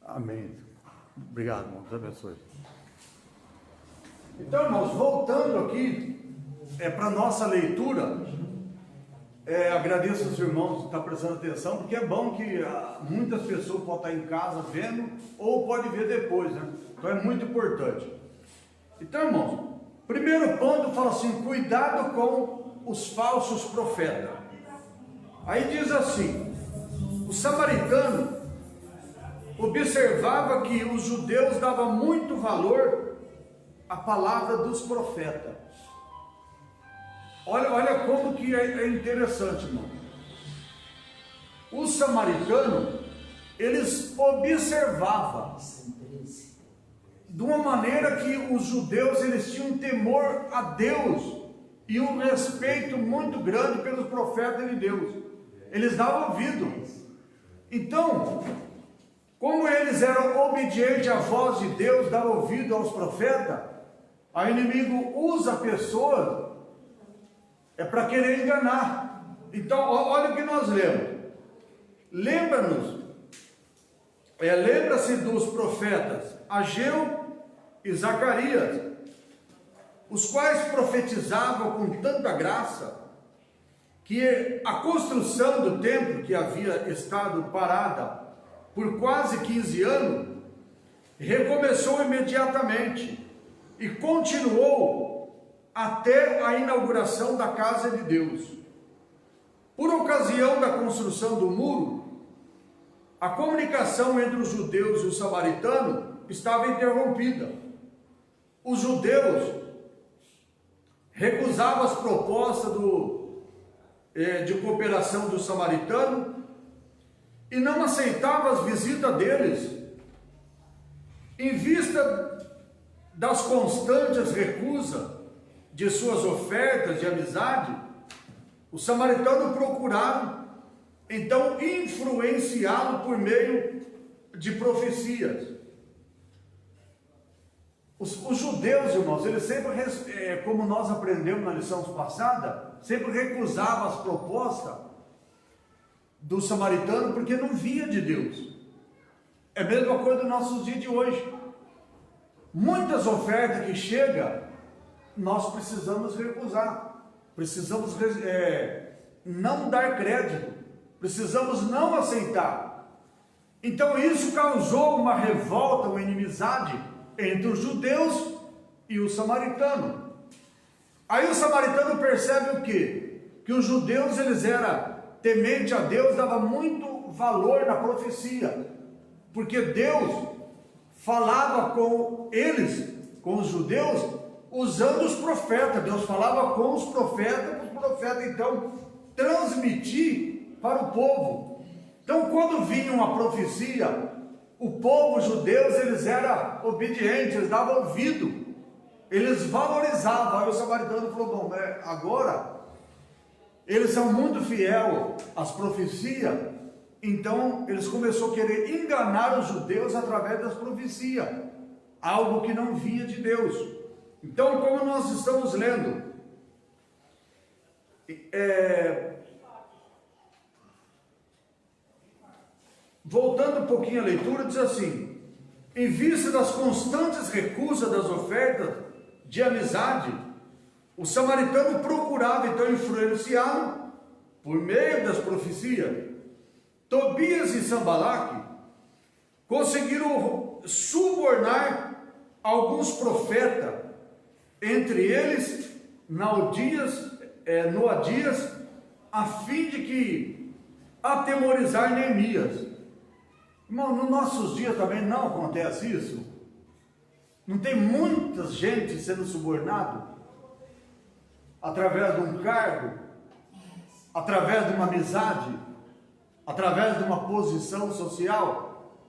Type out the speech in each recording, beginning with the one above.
Amém. Obrigado, irmão. Deus abençoe. Então, irmãos, voltando aqui para a nossa leitura, agradeço aos irmãos que estão prestando atenção, porque é bom que muitas pessoas podem estar em casa vendo ou podem ver depois, né? Então é muito importante. Então, irmãos, primeiro ponto fala assim: cuidado com os falsos profetas. Aí diz assim: o samaritano observava que os judeus davam muito valor à palavra dos profetas. Olha como que é interessante, irmão. Os samaritanos, eles observavam de uma maneira que os judeus, eles tinham um temor a Deus e um respeito muito grande pelos profetas de Deus. Eles davam ouvido. Então, como eles eram obedientes à voz de Deus, davam ouvido aos profetas, o inimigo usa a pessoa para querer enganar. Então, olha o que nós lemos. Lembra-se dos profetas Ageu e Zacarias, os quais profetizavam com tanta graça, que a construção do templo, que havia estado parada por quase 15 anos, recomeçou imediatamente e continuou até a inauguração da casa de Deus. Por ocasião da construção do muro, a comunicação entre os judeus e os samaritanos estava interrompida. Os judeus recusavam as propostas de cooperação dos samaritanos e não aceitavam as visitas deles. Em vista das constantes recusas de suas ofertas de amizade, os samaritanos procuraram então influenciá-lo por meio de profecias. Os judeus, irmãos, eles sempre, como nós aprendemos na lição passada, sempre recusavam as propostas do samaritano porque não via de Deus. É a mesma coisa dos nossos dias de hoje. Muitas ofertas que chegam, nós precisamos recusar, precisamos não dar crédito, precisamos não aceitar. Então isso causou uma revolta, uma inimizade entre os judeus e os samaritanos. Aí o samaritano percebe o quê? Que os judeus, eles eram tementes a Deus, dava muito valor na profecia, porque Deus falava com eles, com os judeus, usando os profetas. Deus falava com os profetas então transmitir para o povo. Então, quando vinha uma profecia, o povo judeus, eles eram obedientes, eles davam ouvido, eles valorizavam. Aí o samaritano falou: bom, agora eles são muito fiéis às profecias, então eles começaram a querer enganar os judeus através das profecias, algo que não vinha de Deus. Então, como nós estamos lendo, voltando um pouquinho à leitura, diz assim: em vista das constantes recusas das ofertas de amizade, o samaritano procurava então influenciá-lo por meio das profecias. Tobias e Sanbalaque conseguiram subornar alguns profetas, entre eles Noadias, a fim de que atemorizar Neemias. Irmão, nos nossos dias também não acontece isso? Não tem muita gente sendo subornado através de um cargo, através de uma amizade, através de uma posição social,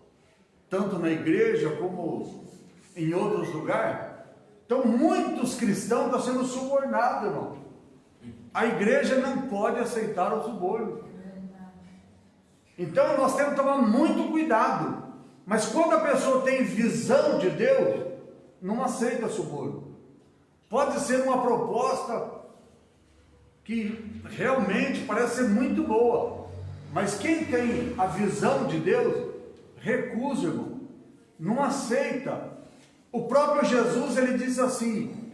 tanto na igreja como em outros lugares? Então muitos cristãos estão sendo subornados, irmão. A igreja não pode aceitar o suborno. Então nós temos que tomar muito cuidado. Mas quando a pessoa tem visão de Deus, não aceita suborno. Pode ser uma proposta que realmente parece ser muito boa, mas quem tem a visão de Deus, recusa, irmão. não aceita. O próprio Jesus, ele disse assim,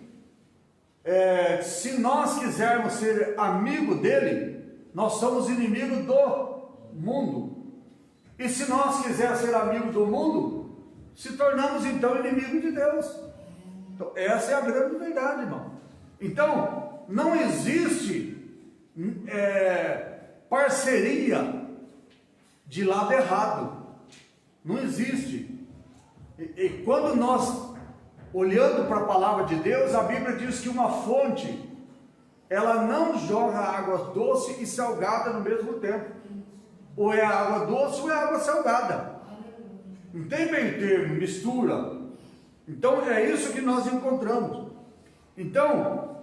se nós quisermos ser amigo dele, nós somos inimigos do mundo. E se nós quisermos ser amigos do mundo, se tornamos então inimigos de Deus. Então, essa é a grande verdade, irmão. Então, não existe parceria de lado errado. Não existe. E quando nós, olhando para a palavra de Deus, a Bíblia diz que uma fonte, ela não joga água doce e salgada no mesmo tempo. Ou é água doce ou é água salgada. Não tem meio termo, mistura. Então é isso que nós encontramos. Então,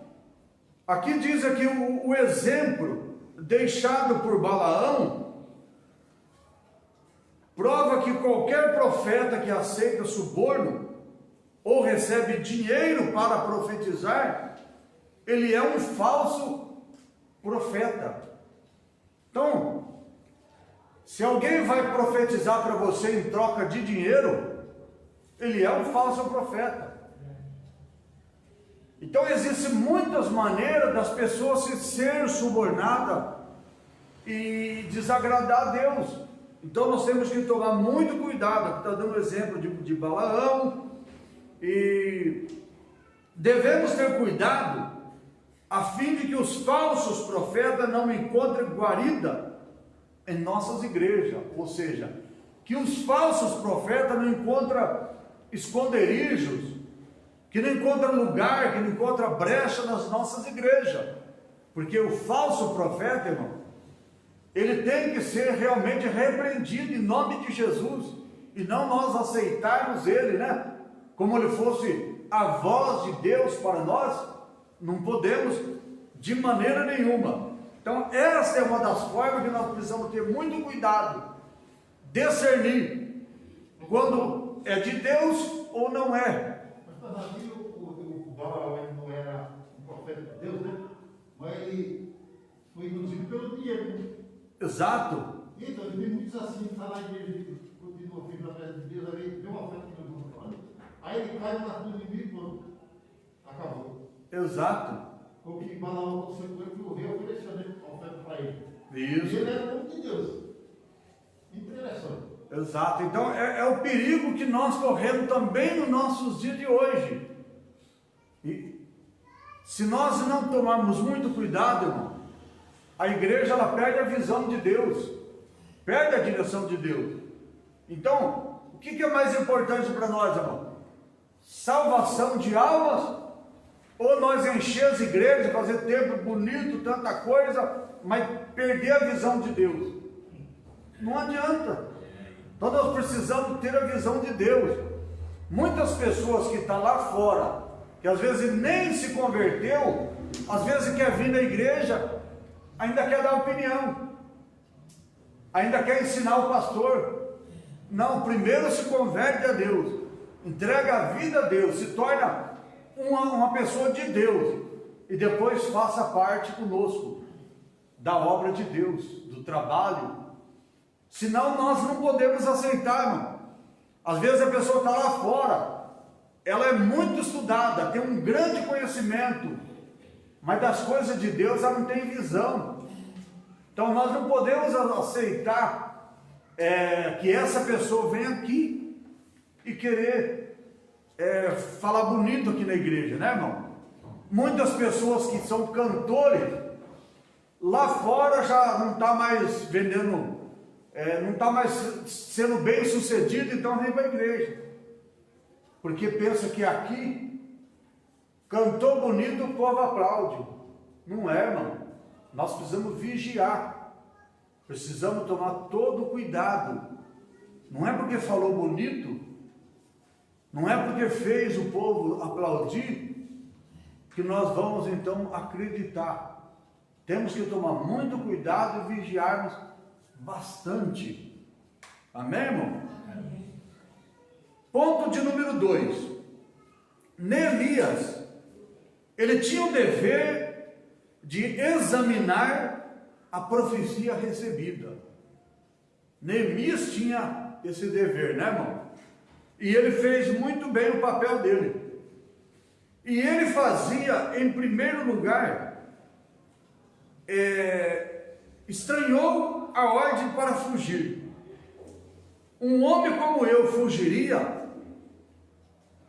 aqui diz aqui o exemplo deixado por Balaão, prova que qualquer profeta que aceita suborno ou recebe dinheiro para profetizar, ele é um falso profeta. Então, se alguém vai profetizar para você em troca de dinheiro, ele é um falso profeta. Então existem muitas maneiras das pessoas se ser subornadas e desagradar a Deus. Então nós temos que tomar muito cuidado. Aqui está dando exemplo de Balaão. E devemos ter cuidado a fim de que os falsos profetas não encontrem guarida em nossas igrejas. Ou seja, que os falsos profetas não encontram esconderijos, que não encontra lugar, que não encontra brecha nas nossas igrejas. Porque o falso profeta, irmão, ele tem que ser realmente repreendido em nome de Jesus, e não nós aceitarmos ele, né? Como ele fosse a voz de Deus para nós. Não podemos de maneira nenhuma. Então essa é uma das formas que nós precisamos ter muito cuidado, discernir quando é de Deus ou não é. Mas ali o Balaão não era um profeta de Deus, né? Mas ele foi induzido pelo dinheiro. Exato. Então, ele tem muitos assim, está na igreja, continua firme na presença de Deus, aí tem uma oferta que nós vamos falando. Aí ele cai na do inimigo, pronto. Acabou. Exato. O que Balaão aconteceu com ele, que o rei ofereceu a oferta para ele. Isso. E ele era o povo de Deus. Interessante. Exato. Então é o perigo que nós corremos também nos nossos dias de hoje. E se nós não tomarmos muito cuidado, irmão, a igreja ela perde a visão de Deus, perde a direção de Deus. Então, o que é mais importante para nós, irmão? Salvação de almas? Ou nós encher as igrejas, fazer templo bonito, tanta coisa, mas perder a visão de Deus? Não adianta. Então nós precisamos ter a visão de Deus. Muitas pessoas que estão lá fora, que às vezes nem se converteu, às vezes quer vir na igreja, ainda quer dar opinião, ainda quer ensinar o pastor. Não, primeiro se converte a Deus, entrega a vida a Deus, se torna uma pessoa de Deus, e depois faça parte conosco da obra de Deus, do trabalho. Senão nós não podemos aceitar, irmão. Às vezes a pessoa está lá fora, ela é muito estudada, tem um grande conhecimento, mas das coisas de Deus ela não tem visão. Então nós não podemos aceitar que essa pessoa venha aqui e querer falar bonito aqui na igreja, né, irmão? Muitas pessoas que são cantores, lá fora já não está mais vendendo, não está mais sendo bem sucedido, então vem para a igreja, porque pensa que aqui cantou bonito, o povo aplaude. Não é, irmão. Nós precisamos vigiar, precisamos tomar todo o cuidado. Não é porque falou bonito, não é porque fez o povo aplaudir, que nós vamos então acreditar. Temos que tomar muito cuidado e vigiarmos bastante. Amém, irmão? Amém. Ponto de número 2. Neemias, ele tinha o dever de examinar a profecia recebida. Neemias tinha esse dever, né, irmão? E ele fez muito bem o papel dele. E ele fazia, em primeiro lugar, estranhou a ordem para fugir. Um homem como eu fugiria.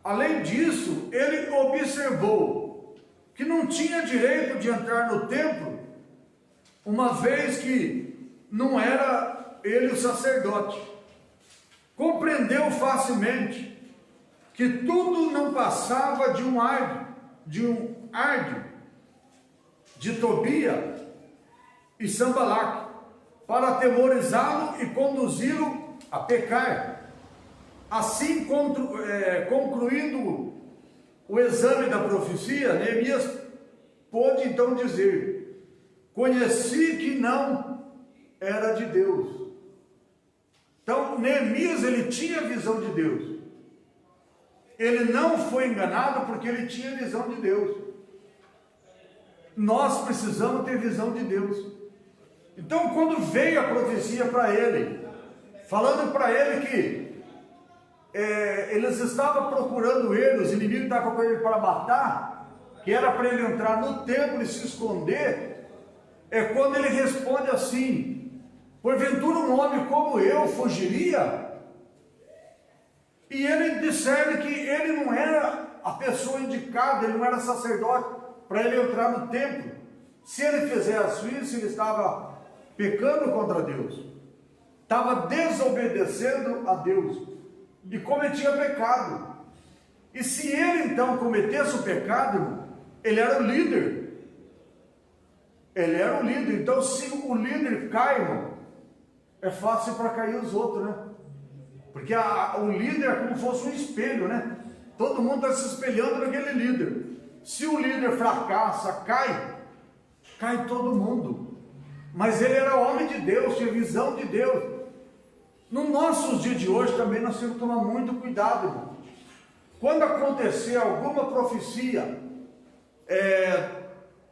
Além disso, ele observou que não tinha direito de entrar no templo, uma vez que não era ele o sacerdote. Compreendeu facilmente que tudo não passava de um árdio de Tobia e Sanbalaque, para atemorizá-lo e conduzi-lo a pecar. Assim, concluindo o exame da profecia, Neemias pôde então dizer: conheci que não era de Deus. Então, Neemias, ele tinha visão de Deus. Ele não foi enganado porque ele tinha visão de Deus. Nós precisamos ter visão de Deus. Então, quando veio a profecia para ele, falando para ele que eles estavam procurando ele, os inimigos estavam procurando ele para matar, que era para ele entrar no templo e se esconder, é quando ele responde assim: porventura um homem como eu fugiria? E ele discerne que ele não era a pessoa indicada, ele não era sacerdote para ele entrar no templo. Se ele fizesse isso, ele estava pecando contra Deus, estava desobedecendo a Deus e cometia pecado. E se ele então cometesse o pecado, ele era o líder. Ele era o líder. Então, se o líder cai, irmão, é fácil para cair os outros, né? Porque o líder é como se fosse um espelho, né? Todo mundo está se espelhando naquele líder. Se o líder fracassa, cai todo mundo. Mas ele era homem de Deus, tinha visão de Deus. No nossos dias de hoje também nós temos que tomar muito cuidado, irmão. Quando acontecer alguma profecia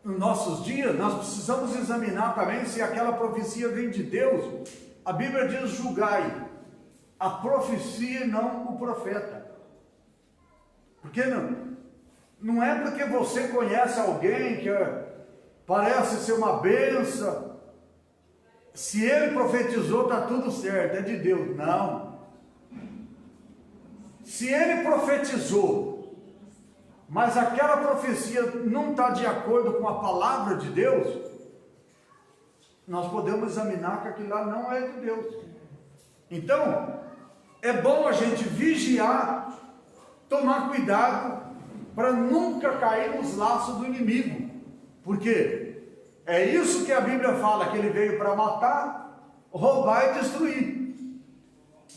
nos nossos dias, nós precisamos examinar também se aquela profecia vem de Deus. A Bíblia diz: julgai a profecia e não o profeta. Porque não é porque você conhece alguém que parece ser uma benção, se ele profetizou, está tudo certo, é de Deus. Não. Se ele profetizou, mas aquela profecia não está de acordo com a palavra de Deus, nós podemos examinar que aquilo lá não é de Deus. Então, é bom a gente vigiar, tomar cuidado, para nunca cair nos laços do inimigo. Por quê? É isso que a Bíblia fala, que ele veio para matar, roubar e destruir.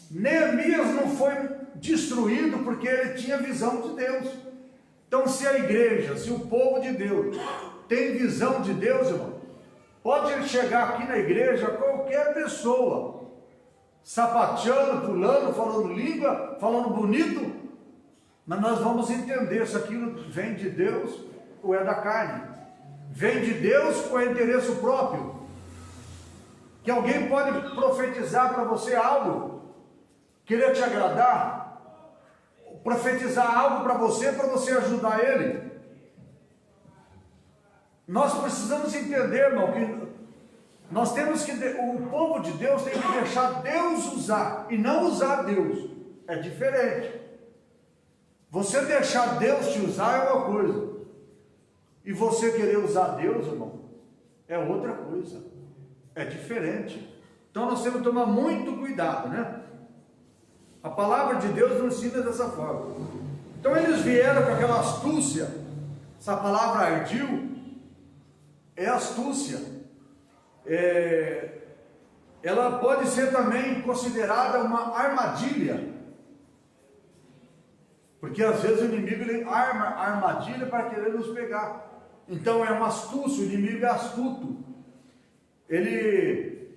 Neemias não foi destruído porque ele tinha visão de Deus. Então, se a igreja, se o povo de Deus tem visão de Deus, irmão, pode chegar aqui na igreja qualquer pessoa, sapateando, pulando, falando língua, falando bonito, mas nós vamos entender se aquilo vem de Deus ou é da carne. Vem de Deus ou é interesse próprio? Que alguém pode profetizar para você algo, querer te agradar, profetizar algo para você ajudar ele. Nós precisamos entender, irmão, que nós temos que, o povo de Deus tem que deixar Deus usar e não usar Deus. É diferente. Você deixar Deus te usar é uma coisa, e você querer usar Deus, irmão, é outra coisa, é diferente. Então nós temos que tomar muito cuidado, né? A palavra de Deus nos ensina dessa forma. Então eles vieram com aquela astúcia. Essa palavra ardil é astúcia. Ela pode ser também considerada uma armadilha, porque às vezes o inimigo ele arma armadilha para querer nos pegar. Então é uma astúcia, o inimigo é astuto. Ele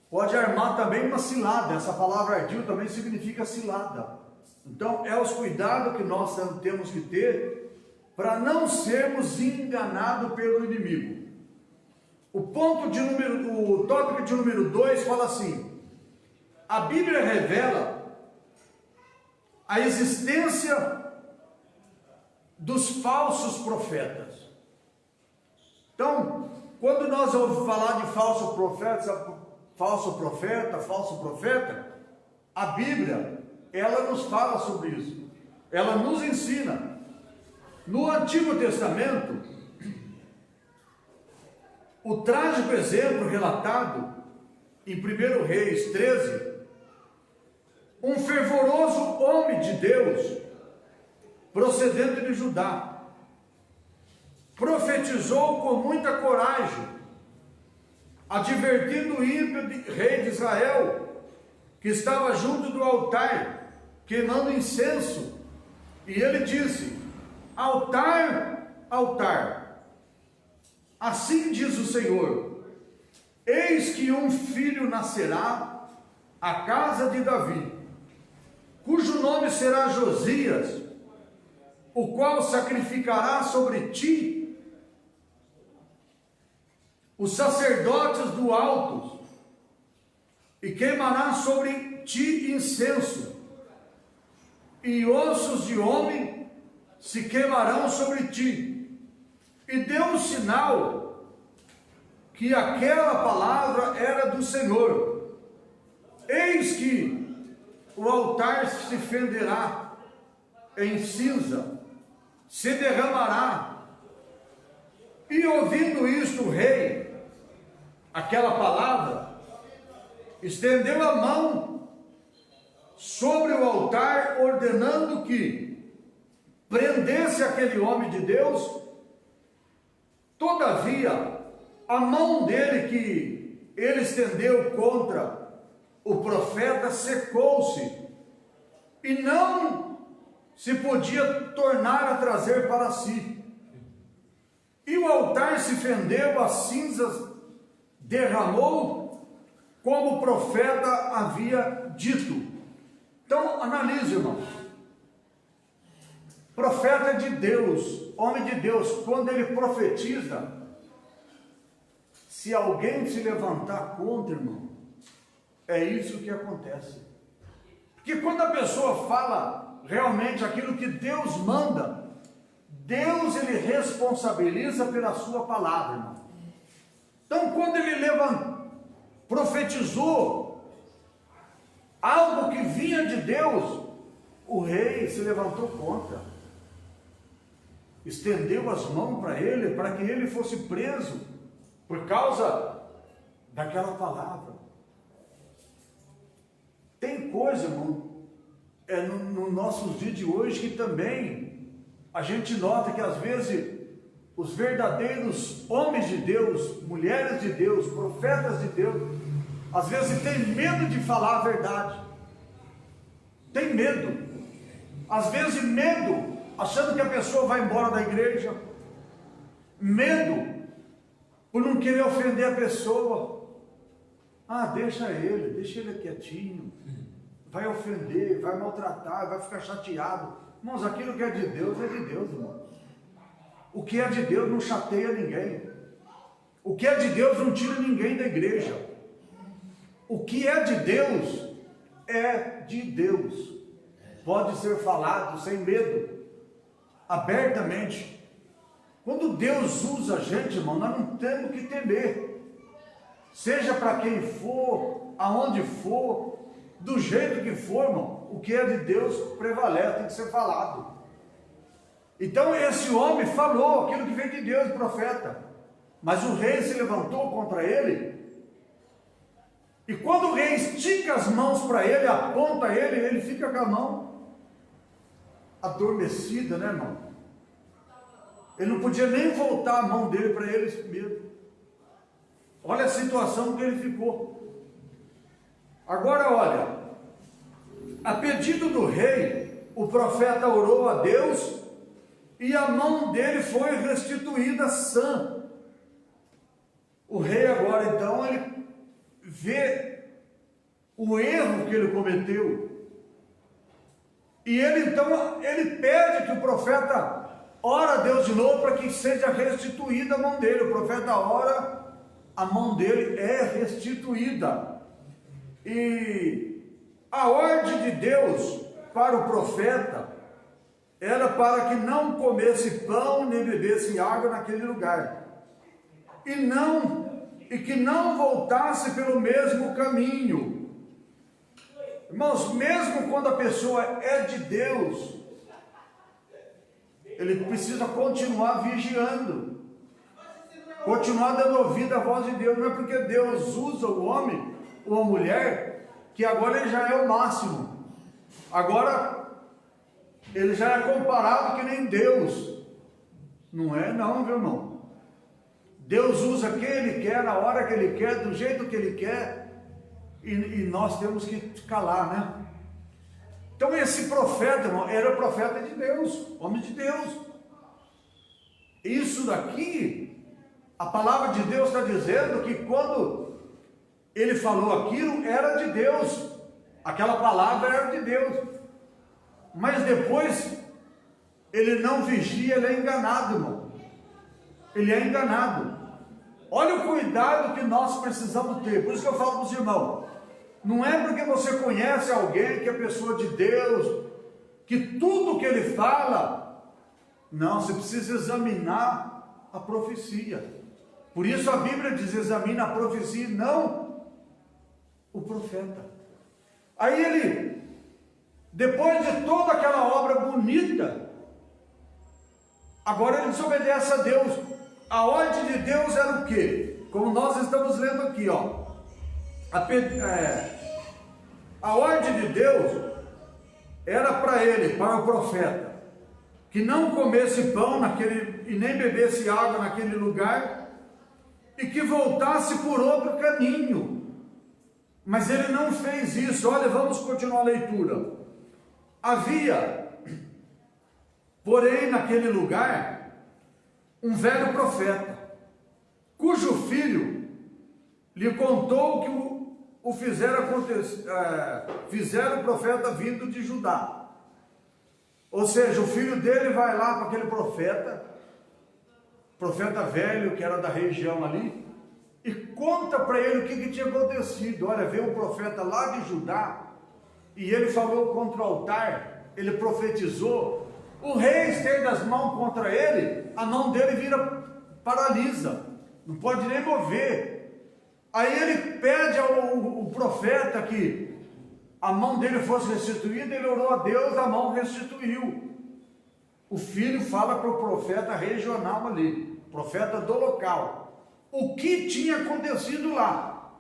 pode armar também uma cilada. Essa palavra ardil também significa cilada. Então é os cuidados que nós temos que ter para não sermos enganados pelo inimigo. O tópico de número 2 fala assim: a Bíblia revela a existência dos falsos profetas. Então, quando nós ouvimos falar de falso profeta, a Bíblia, ela nos fala sobre isso. Ela nos ensina. No Antigo Testamento, o trágico exemplo relatado em 1 Reis 13, um fervoroso homem de Deus, procedente de Judá, profetizou com muita coragem, advertindo o ímpio rei de Israel, que estava junto do altar, queimando incenso, e ele disse: altar, altar, assim diz o Senhor, eis que um filho nascerá à casa de Davi, cujo nome será Josias, o qual sacrificará sobre ti os sacerdotes do alto, e queimará sobre ti incenso, e ossos de homem se queimarão sobre ti. E deu um sinal que aquela palavra era do Senhor. Eis que o altar se fenderá em cinza, se derramará. E ouvindo isto, o rei, aquela palavra, estendeu a mão sobre o altar, ordenando que prendesse aquele homem de Deus. Todavia, a mão dele que ele estendeu contra o profeta secou-se, e não se podia tornar a trazer para si. E o altar se fendeu, as cinzas derramou, como o profeta havia dito. Então, analise, irmão. Profeta de Deus, homem de Deus, quando ele profetiza, se alguém se levantar contra, irmão, é isso que acontece. Porque quando a pessoa fala realmente aquilo que Deus manda, Deus, ele responsabiliza pela sua palavra, irmão. Então, quando ele profetizou algo que vinha de Deus, o rei se levantou contra, estendeu as mãos para ele, para que ele fosse preso, por causa daquela palavra. Tem coisa, irmão, no nossos dias de hoje, que também a gente nota que às vezes os verdadeiros homens de Deus, mulheres de Deus, profetas de Deus, às vezes tem medo de falar a verdade. Tem medo. Às vezes medo, achando que a pessoa vai embora da igreja. Medo por não querer ofender a pessoa. Ah, deixa ele quietinho. Vai ofender, vai maltratar, vai ficar chateado. Irmãos, aquilo que é de Deus, irmão. O que é de Deus não chateia ninguém. O que é de Deus não tira ninguém da igreja. O que é de Deus, é de Deus. Pode ser falado sem medo, abertamente. Quando Deus usa a gente, irmão, nós não temos que temer. Seja para quem for, aonde for, do jeito que for, irmão, o que é de Deus prevalece, tem que ser falado. Então esse homem falou aquilo que veio de Deus, profeta. Mas o rei se levantou contra ele. E quando o rei estica as mãos para ele, aponta ele fica com a mão adormecida, né, irmão? Ele não podia nem voltar a mão dele para ele mesmo. Olha a situação que ele ficou. Agora olha, a pedido do rei, o profeta orou a Deus e a mão dele foi restituída sã. O rei agora então, ele vê o erro que ele cometeu. E ele então, ele pede que o profeta ora a Deus de novo para que seja restituída a mão dele. O profeta ora, a mão dele é restituída. E a ordem de Deus para o profeta era para que não comesse pão nem bebesse água naquele lugar. E que não voltasse pelo mesmo caminho. Irmãos, mesmo quando a pessoa é de Deus, ele precisa continuar vigiando, continuar dando ouvido à voz de Deus. Não é porque Deus usa o homem ou a mulher que agora ele já é o máximo. Agora ele já é comparado que nem Deus. Não é não, meu irmão. Deus usa quem Ele quer, na hora que Ele quer, do jeito que Ele quer, e nós temos que calar, né? Então esse profeta, irmão, era o profeta de Deus, homem de Deus. Isso daqui, a palavra de Deus está dizendo que quando ele falou aquilo, era de Deus, aquela palavra era de Deus, mas depois ele não vigia, ele é enganado, irmão. Ele é enganado. Olha o cuidado que nós precisamos ter. Por isso que eu falo para os irmãos, não é porque você conhece alguém que é pessoa de Deus, que tudo que ele fala, não, você precisa examinar a profecia. Por isso a Bíblia diz, examina a profecia e não o profeta. Aí ele, depois de toda aquela obra bonita, agora ele desobedece a Deus. A ordem de Deus era o quê? Como nós estamos lendo aqui, ó. A ordem de Deus era para ele, para o profeta, que não comesse pão e nem bebesse água naquele lugar, e que voltasse por outro caminho. Mas ele não fez isso. Olha, vamos continuar a leitura. Havia, porém, naquele lugar, um velho profeta, cujo filho lhe contou que o fizeram o profeta vindo de Judá. Ou seja, o filho dele vai lá para aquele profeta velho, que era da região ali, e conta para ele o que tinha acontecido. Olha, veio um profeta lá de Judá, e ele falou contra o altar, ele profetizou. O rei estende as mãos contra ele, a mão dele vira paralisa, não pode nem mover. Aí ele pede ao profeta que a mão dele fosse restituída, ele orou a Deus, a mão restituiu. O filho fala para o profeta regional ali, profeta do local, o que tinha acontecido lá.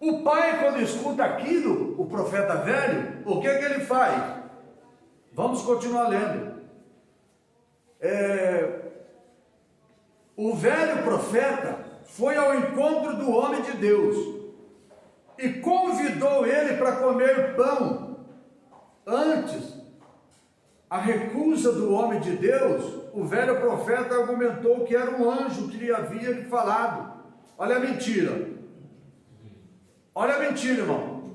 O pai, quando escuta aquilo, o profeta velho, o que ele faz? Vamos continuar lendo. O velho profeta foi ao encontro do homem de Deus e convidou ele para comer pão. Antes, a recusa do homem de Deus, o velho profeta argumentou que era um anjo que lhe havia lhe falado. Olha a mentira. Olha a mentira, irmão.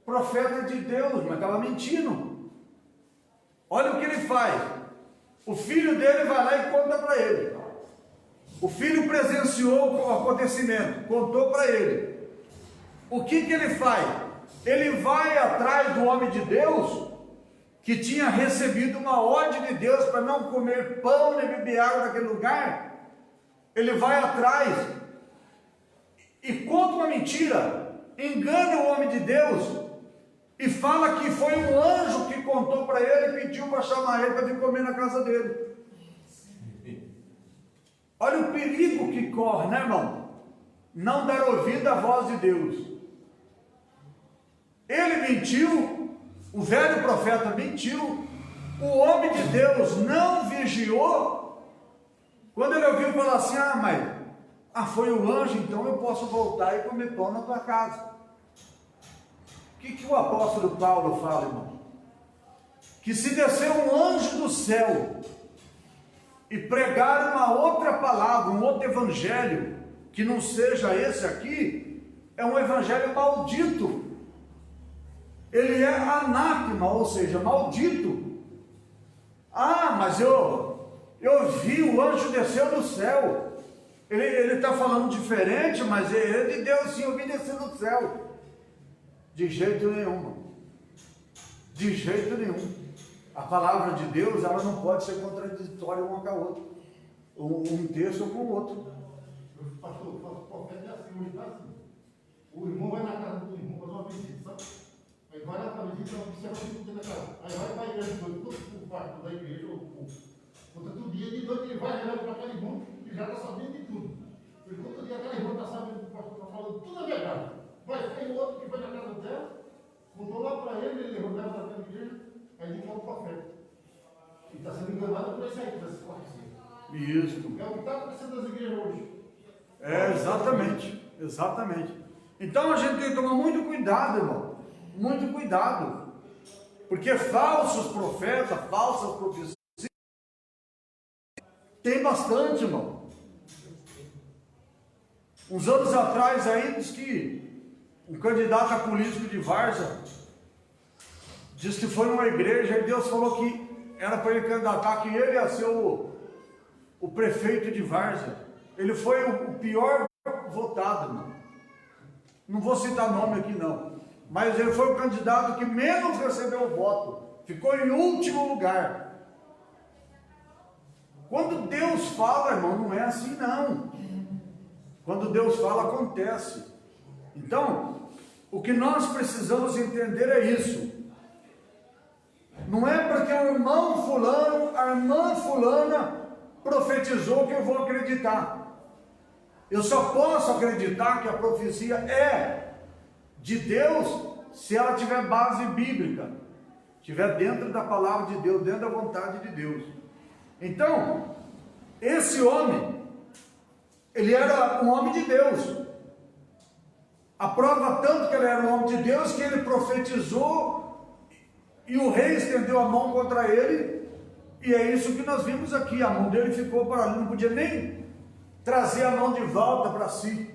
Profeta de Deus, mas estava mentindo. Olha o que ele faz. O filho dele vai lá e conta para ele. O filho presenciou o acontecimento, contou para ele. O que ele faz? Ele vai atrás do homem de Deus, que tinha recebido uma ordem de Deus para não comer pão nem beber água naquele lugar. Ele vai atrás e conta uma mentira, engana o homem de Deus, e fala que foi um anjo que contou para ele e pediu para chamar ele para vir comer na casa dele. Olha o perigo que corre, né, irmão? Não dar ouvido à voz de Deus. Ele mentiu, o velho profeta mentiu, o homem de Deus não vigiou. Quando ele ouviu falar assim, foi o anjo, então eu posso voltar e comer pão na tua casa. O que o apóstolo Paulo fala, irmão? Que se descer um anjo do céu e pregar uma outra palavra, um outro evangelho, que não seja esse aqui, é um evangelho maldito. Ele é anátema, ou seja, maldito. Mas eu vi o anjo descer do céu. Ele está falando diferente, mas ele é de Deus, sim, eu vi descer do céu. De jeito nenhum. De jeito nenhum. A palavra de Deus, ela não pode ser contraditória uma com a outra. Um texto com o outro. Pastor, o profeta é assim, hoje está assim. O irmão vai na casa do irmão fazer uma visita, sabe? Aí vai lá para a visita, observa o que tem na casa. Aí vai para a igreja, todo o quarto da igreja, todo dia, de noite ele vai olhando para aquele irmão, que já está sabendo de tudo. Porque todo dia aquele irmão está sabendo que o pastor está falando tudo a verdade. Vai ter o outro que foi na casa dela, contou lá para ele, ele levou ela para a igreja, aí ele conta o profeta. E está sendo enganado por esse aí, por esse quarto. Isso. É o que está acontecendo nas igrejas hoje. É, exatamente. Então a gente tem que tomar muito cuidado, irmão. Muito cuidado. Porque falsos profetas, falsas profecias, tem bastante, irmão. Uns anos atrás aí, diz que um candidato a político de Várzea disse que foi numa igreja e Deus falou que era para ele candidatar, que ele ia ser o prefeito de Várzea. Ele foi o pior votado, irmão. Não vou citar nome aqui não, mas ele foi o candidato que menos recebeu o voto, ficou em último lugar. Quando Deus fala, irmão, não é assim não. Quando Deus fala, acontece. Então, o que nós precisamos entender é isso. Não é porque o irmão fulano, a irmã fulana profetizou que eu vou acreditar. Eu só posso acreditar que a profecia é de Deus se ela tiver base bíblica, estiver dentro da palavra de Deus, dentro da vontade de Deus. Então, esse homem, ele era um homem de Deus. A prova tanto que ele era um homem de Deus, que ele profetizou e o rei estendeu a mão contra ele, e é isso que nós vimos aqui. A mão dele ficou para ali, não podia nem trazer a mão de volta para si.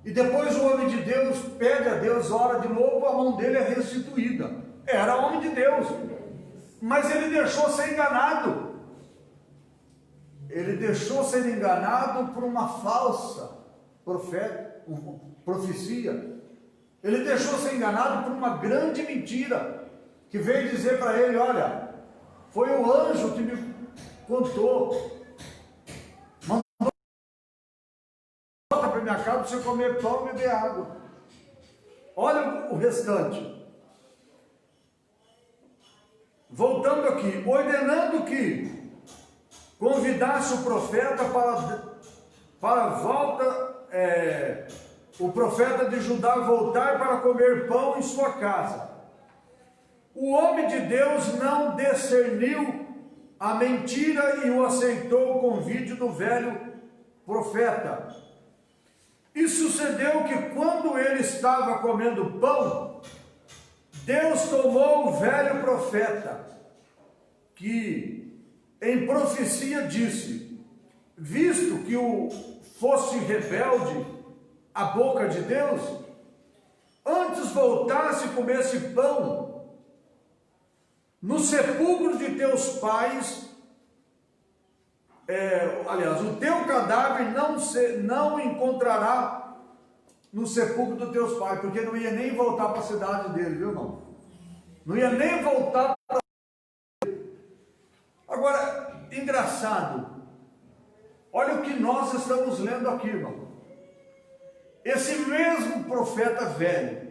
E depois o homem de Deus pede a Deus, ora de novo, a mão dele é restituída. Era homem de Deus, mas ele deixou ser enganado. Ele deixou ser enganado por uma falsa profecia. Ele deixou ser enganado por uma grande mentira, que veio dizer para ele: olha, foi o anjo que me contou, mandou volta para minha casa para você comer pão e beber água. Olha o restante. Voltando aqui, ordenando que convidasse o profeta para a volta, o profeta de Judá voltar para comer pão em sua casa. O homem de Deus não discerniu a mentira e o aceitou o convite do velho profeta. E sucedeu que quando ele estava comendo pão, Deus tomou o velho profeta, que em profecia disse: visto que fosse rebelde a boca de Deus, antes voltasse e comesse pão no sepulcro de teus pais, aliás, o teu cadáver não encontrará no sepulcro dos teus pais, porque não ia nem voltar para a cidade dele, viu, irmão? Não ia nem voltar para a cidade dele. Agora, engraçado, olha o que nós estamos lendo aqui, irmão. Esse mesmo profeta velho,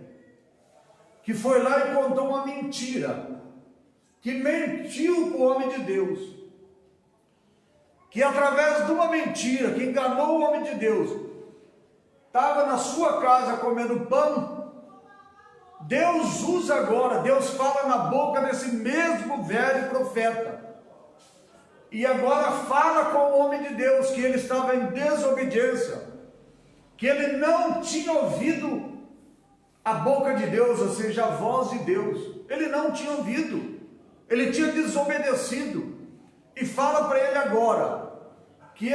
que foi lá e contou uma mentira, que mentiu para o homem de Deus, que através de uma mentira, que enganou o homem de Deus, estava na sua casa comendo pão. Deus usa agora, Deus fala na boca desse mesmo velho profeta, e agora fala com o homem de Deus, que ele estava em desobediência, que ele não tinha ouvido a boca de Deus, ou seja, a voz de Deus. Ele não tinha ouvido, ele tinha desobedecido, e fala para ele agora que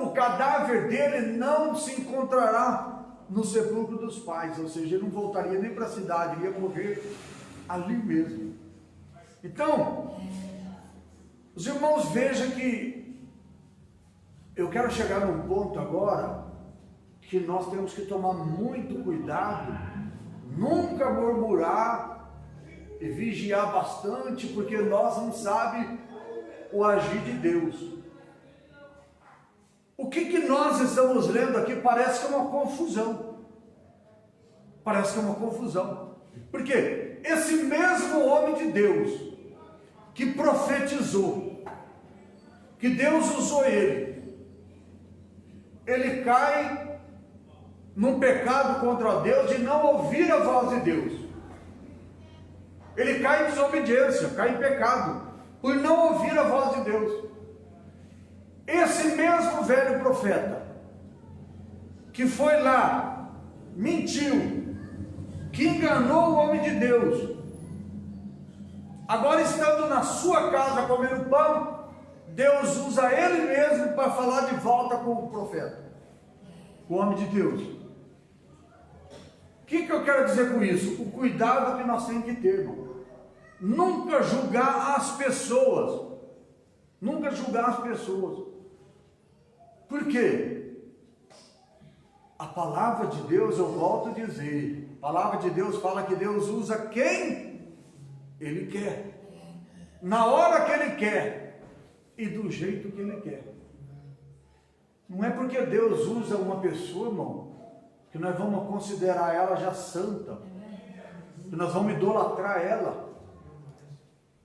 o cadáver dele não se encontrará no sepulcro dos pais, ou seja, ele não voltaria nem para a cidade, ele ia morrer ali mesmo. Então, os irmãos, vejam que eu quero chegar num ponto agora que nós temos que tomar muito cuidado, nunca murmurar e vigiar bastante, porque nós não sabemos o agir de Deus. O que nós estamos lendo aqui parece que é uma confusão. Parece que é uma confusão. Porque esse mesmo homem de Deus, que profetizou, que Deus usou ele cai num pecado contra Deus de não ouvir a voz de Deus. Ele cai em desobediência, cai em pecado, por não ouvir a voz de Deus. Esse mesmo velho profeta, que foi lá, mentiu, que enganou o homem de Deus, agora estando na sua casa comendo pão, Deus usa ele mesmo para falar de volta com o profeta, o homem de Deus. O que eu quero dizer com isso? O cuidado que nós temos que ter, irmão. Nunca julgar as pessoas. Nunca julgar as pessoas. Por quê? A palavra de Deus, eu volto a dizer, a palavra de Deus fala que Deus usa quem Ele quer, na hora que Ele quer e do jeito que Ele quer. Não é porque Deus usa uma pessoa, irmão, que nós vamos considerar ela já santa, que nós vamos idolatrar ela.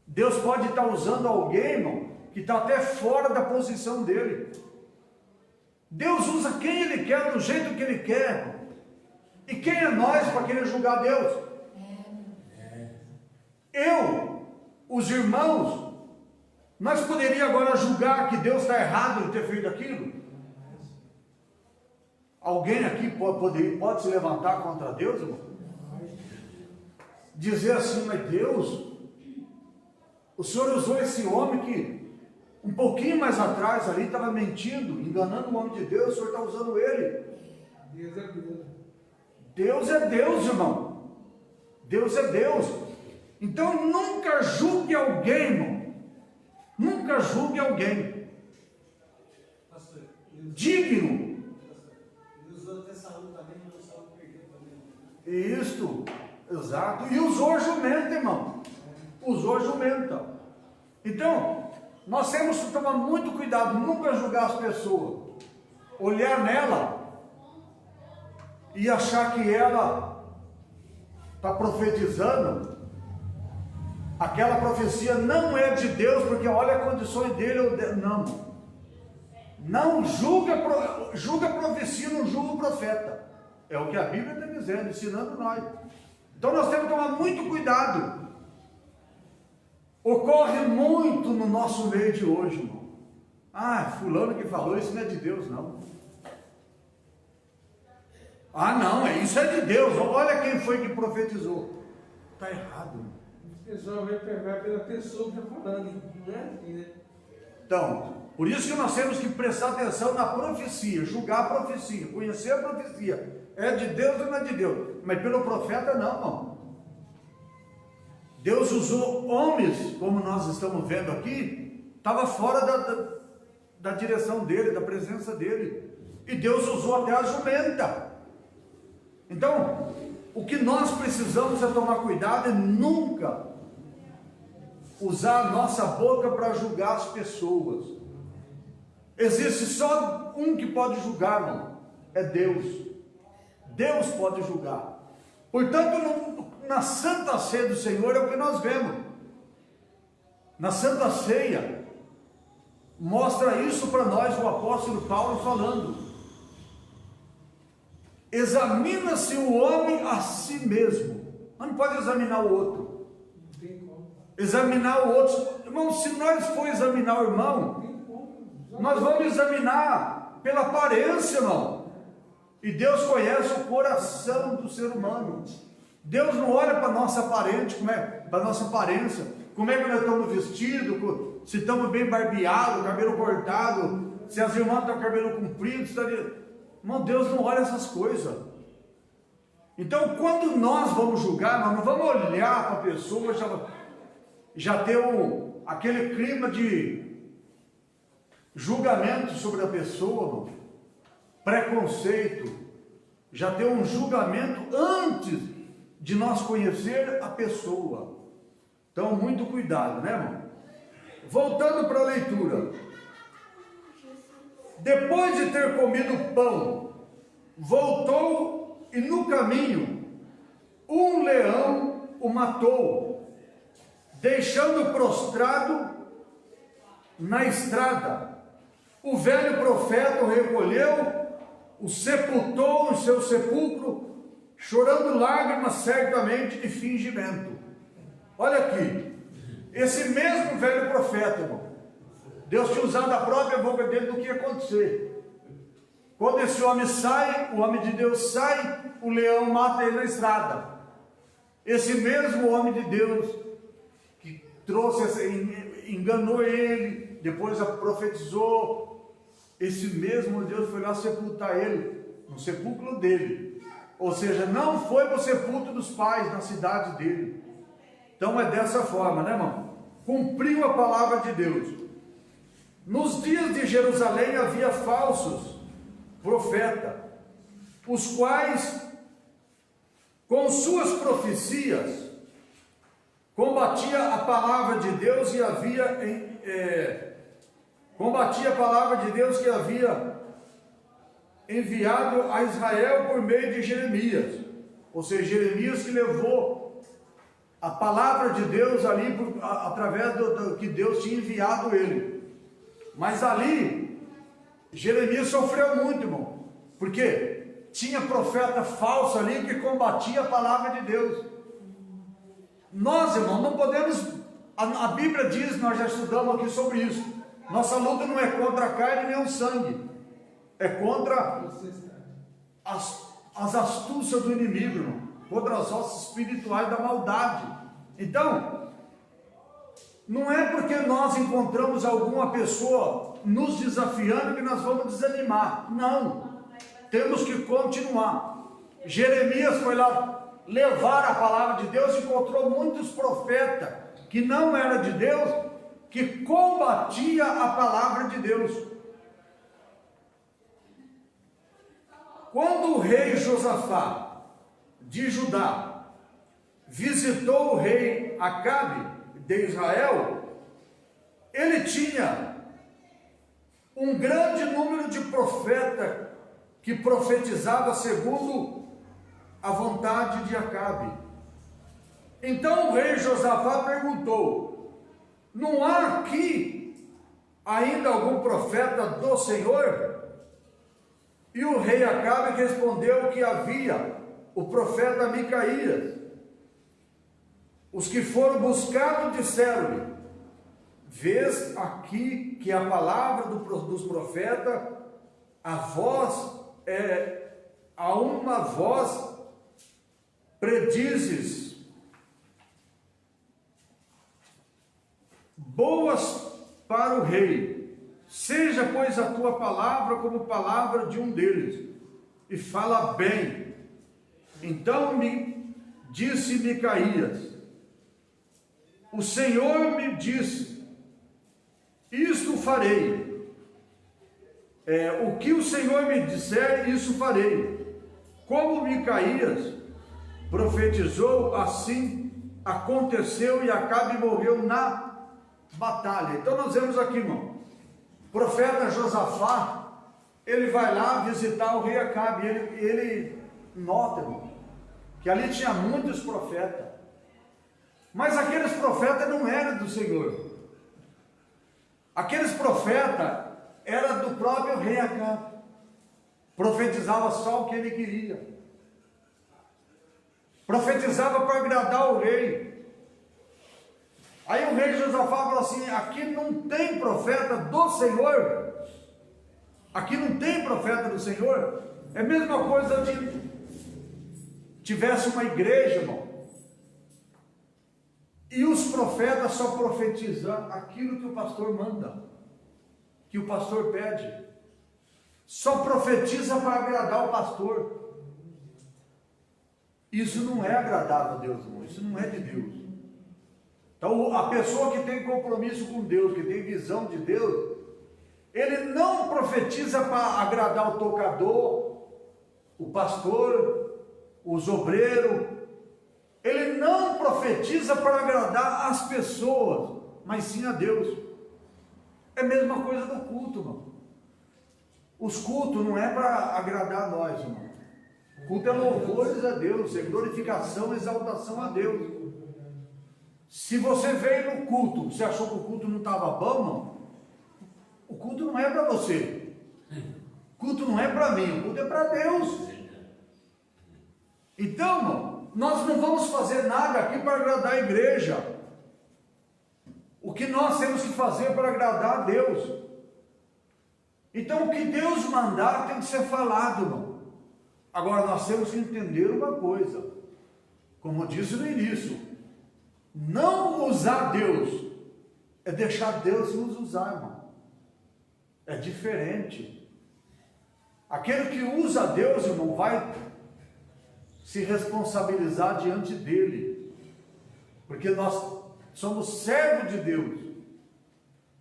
Deus pode estar usando alguém, irmão, que está até fora da posição dele. Deus usa quem Ele quer, do jeito que Ele quer, irmão. E quem é nós para querer julgar Deus? Os irmãos, nós poderíamos agora julgar que Deus está errado em ter feito aquilo? Alguém aqui pode se levantar contra Deus, irmão? Dizer assim, mas Deus, o Senhor usou esse homem que um pouquinho mais atrás ali estava mentindo, enganando o homem de Deus, o Senhor está usando ele. Deus é Deus. Deus é Deus, irmão. Deus é Deus. Então nunca julgue alguém, irmão. Nunca julgue alguém. Pastor, Digno. Ele usou até Saúl também, mas Saúl perdeu também. Isto, exato. E usou jumenta, irmão. Usou jumenta. Então, nós temos que tomar muito cuidado, nunca julgar as pessoas. Olhar nela e achar que ela está profetizando. Aquela profecia não é de Deus, porque olha as condições dele. Não. Não julga a profecia, não julga o profeta. É o que a Bíblia está dizendo, ensinando nós. Então nós temos que tomar muito cuidado. Ocorre muito no nosso meio de hoje, irmão. Fulano que falou, isso não é de Deus, não. Não, isso é de Deus. Olha quem foi que profetizou. Está errado, irmão. O pessoal vai pegar pela pessoa que está falando, não é assim, né? Então, por isso que nós temos que prestar atenção na profecia, julgar a profecia, conhecer a profecia. É de Deus ou não é de Deus? Mas pelo profeta não, irmão. Deus usou homens, como nós estamos vendo aqui, estava fora da direção dele, da presença dele. E Deus usou até a jumenta. Então, o que nós precisamos é tomar cuidado e nunca usar a nossa boca para julgar as pessoas. Existe só um que pode julgar, irmão. É Deus. Deus pode julgar. Portanto, na Santa Ceia do Senhor é o que nós vemos. Na Santa Ceia, mostra isso para nós o apóstolo Paulo falando. Examina-se o homem a si mesmo. Não pode examinar o outro. Não tem como. Examinar o outro. Irmão, se nós for examinar o irmão, Não tem como. nós vamos examinar pela aparência, irmão. E Deus conhece o coração do ser humano. Deus não olha para a nossa aparência, para a nossa aparência, como é que nós estamos vestidos, se estamos bem barbeados, cabelo cortado, se as irmãs estão com cabelo comprido, irmão, Deus não olha essas coisas. Então, quando nós vamos julgar, nós não vamos olhar para a pessoa, já ter aquele clima de julgamento sobre a pessoa, preconceito, já ter um julgamento antes de nós conhecer a pessoa. Então, muito cuidado, né, irmão? Voltando para a leitura. Depois de ter comido pão, voltou e no caminho um leão o matou, deixando prostrado na estrada. O velho profeta o recolheu, o sepultou em seu sepulcro, chorando lágrimas certamente de fingimento. Olha aqui, esse mesmo velho profeta, irmão, Deus tinha usado a própria boca dele do que ia acontecer. Quando esse homem sai, o homem de Deus sai, o leão mata ele na estrada. Esse mesmo homem de Deus que enganou ele, depois profetizou, esse mesmo Deus foi lá sepultar ele no sepulcro dele. Ou seja, não foi para o sepulcro dos pais na cidade dele. Então é dessa forma, né, irmão? Cumpriu a palavra de Deus. Nos dias de Jerusalém havia falsos profetas, os quais, com suas profecias, combatia a palavra de Deus e combatia a palavra de Deus que havia enviado a Israel por meio de Jeremias. Ou seja, Jeremias que levou a palavra de Deus ali através do que Deus tinha enviado ele. Mas ali, Jeremias sofreu muito, irmão, porque tinha profeta falso ali que combatia a palavra de Deus. Nós, irmão, não podemos, a Bíblia diz, nós já estudamos aqui sobre isso, nossa luta não é contra a carne nem o sangue, é contra as astúcias do inimigo, irmão, contra as ossos espirituais da maldade. Então, não é porque nós encontramos alguma pessoa nos desafiando que nós vamos desanimar. Não. Temos que continuar. Jeremias foi lá levar a palavra de Deus e encontrou muitos profetas que não eram de Deus, que combatia a palavra de Deus. Quando o rei Josafá de Judá visitou o rei Acabe de Israel, ele tinha um grande número de profetas que profetizava segundo a vontade de Acabe. Então o rei Josafá perguntou: não há aqui ainda algum profeta do Senhor? E o rei Acabe respondeu que havia o profeta Micaías. Os que foram buscados disseram-lhe: vês aqui que a palavra dos profetas, a uma voz predizes boas para o rei. Seja, pois, a tua palavra como palavra de um deles, e fala bem. Então me disse Micaías: o Senhor me disse, isto farei. O que o Senhor me disser, isso farei. Como Micaías profetizou, assim aconteceu, e Acabe morreu na batalha. Então nós vemos aqui, irmão, o profeta Josafá, ele vai lá visitar o rei Acabe, ele nota, irmão, que ali tinha muitos profetas. Mas aqueles profetas não eram do Senhor. Aqueles profetas eram do próprio rei Acabe. Profetizava só o que ele queria. Profetizava para agradar o rei. Aí o rei Josafá falou assim: aqui não tem profeta do Senhor. Aqui não tem profeta do Senhor. É a mesma coisa de tivesse uma igreja, irmão, e os profetas só profetizam aquilo que o pastor manda, que o pastor pede. Só profetiza para agradar o pastor. Isso não é agradável a Deus, irmão. Isso não é de Deus. Então, a pessoa que tem compromisso com Deus, que tem visão de Deus, ele não profetiza para agradar o tocador, o pastor, os obreiros. Ele não profetiza profetiza para agradar as pessoas, mas sim a Deus. É a mesma coisa do culto, irmão. Os cultos não é para agradar nós, irmão. O culto é louvores a Deus, é glorificação, exaltação a Deus. Se você veio no culto, você achou que o culto não estava bom, irmão, o culto não é para você. O culto não é para mim, o culto é para Deus. Então, irmão, nós não vamos fazer nada aqui para agradar a igreja. O que nós temos que fazer para agradar a Deus. Então, o que Deus mandar tem que ser falado, irmão. Agora, nós temos que entender uma coisa. Como eu disse no início, não usar Deus é deixar Deus nos usar, irmão. É diferente. Aquele que usa Deus, irmão, vai se responsabilizar diante dele. Porque nós somos servos de Deus.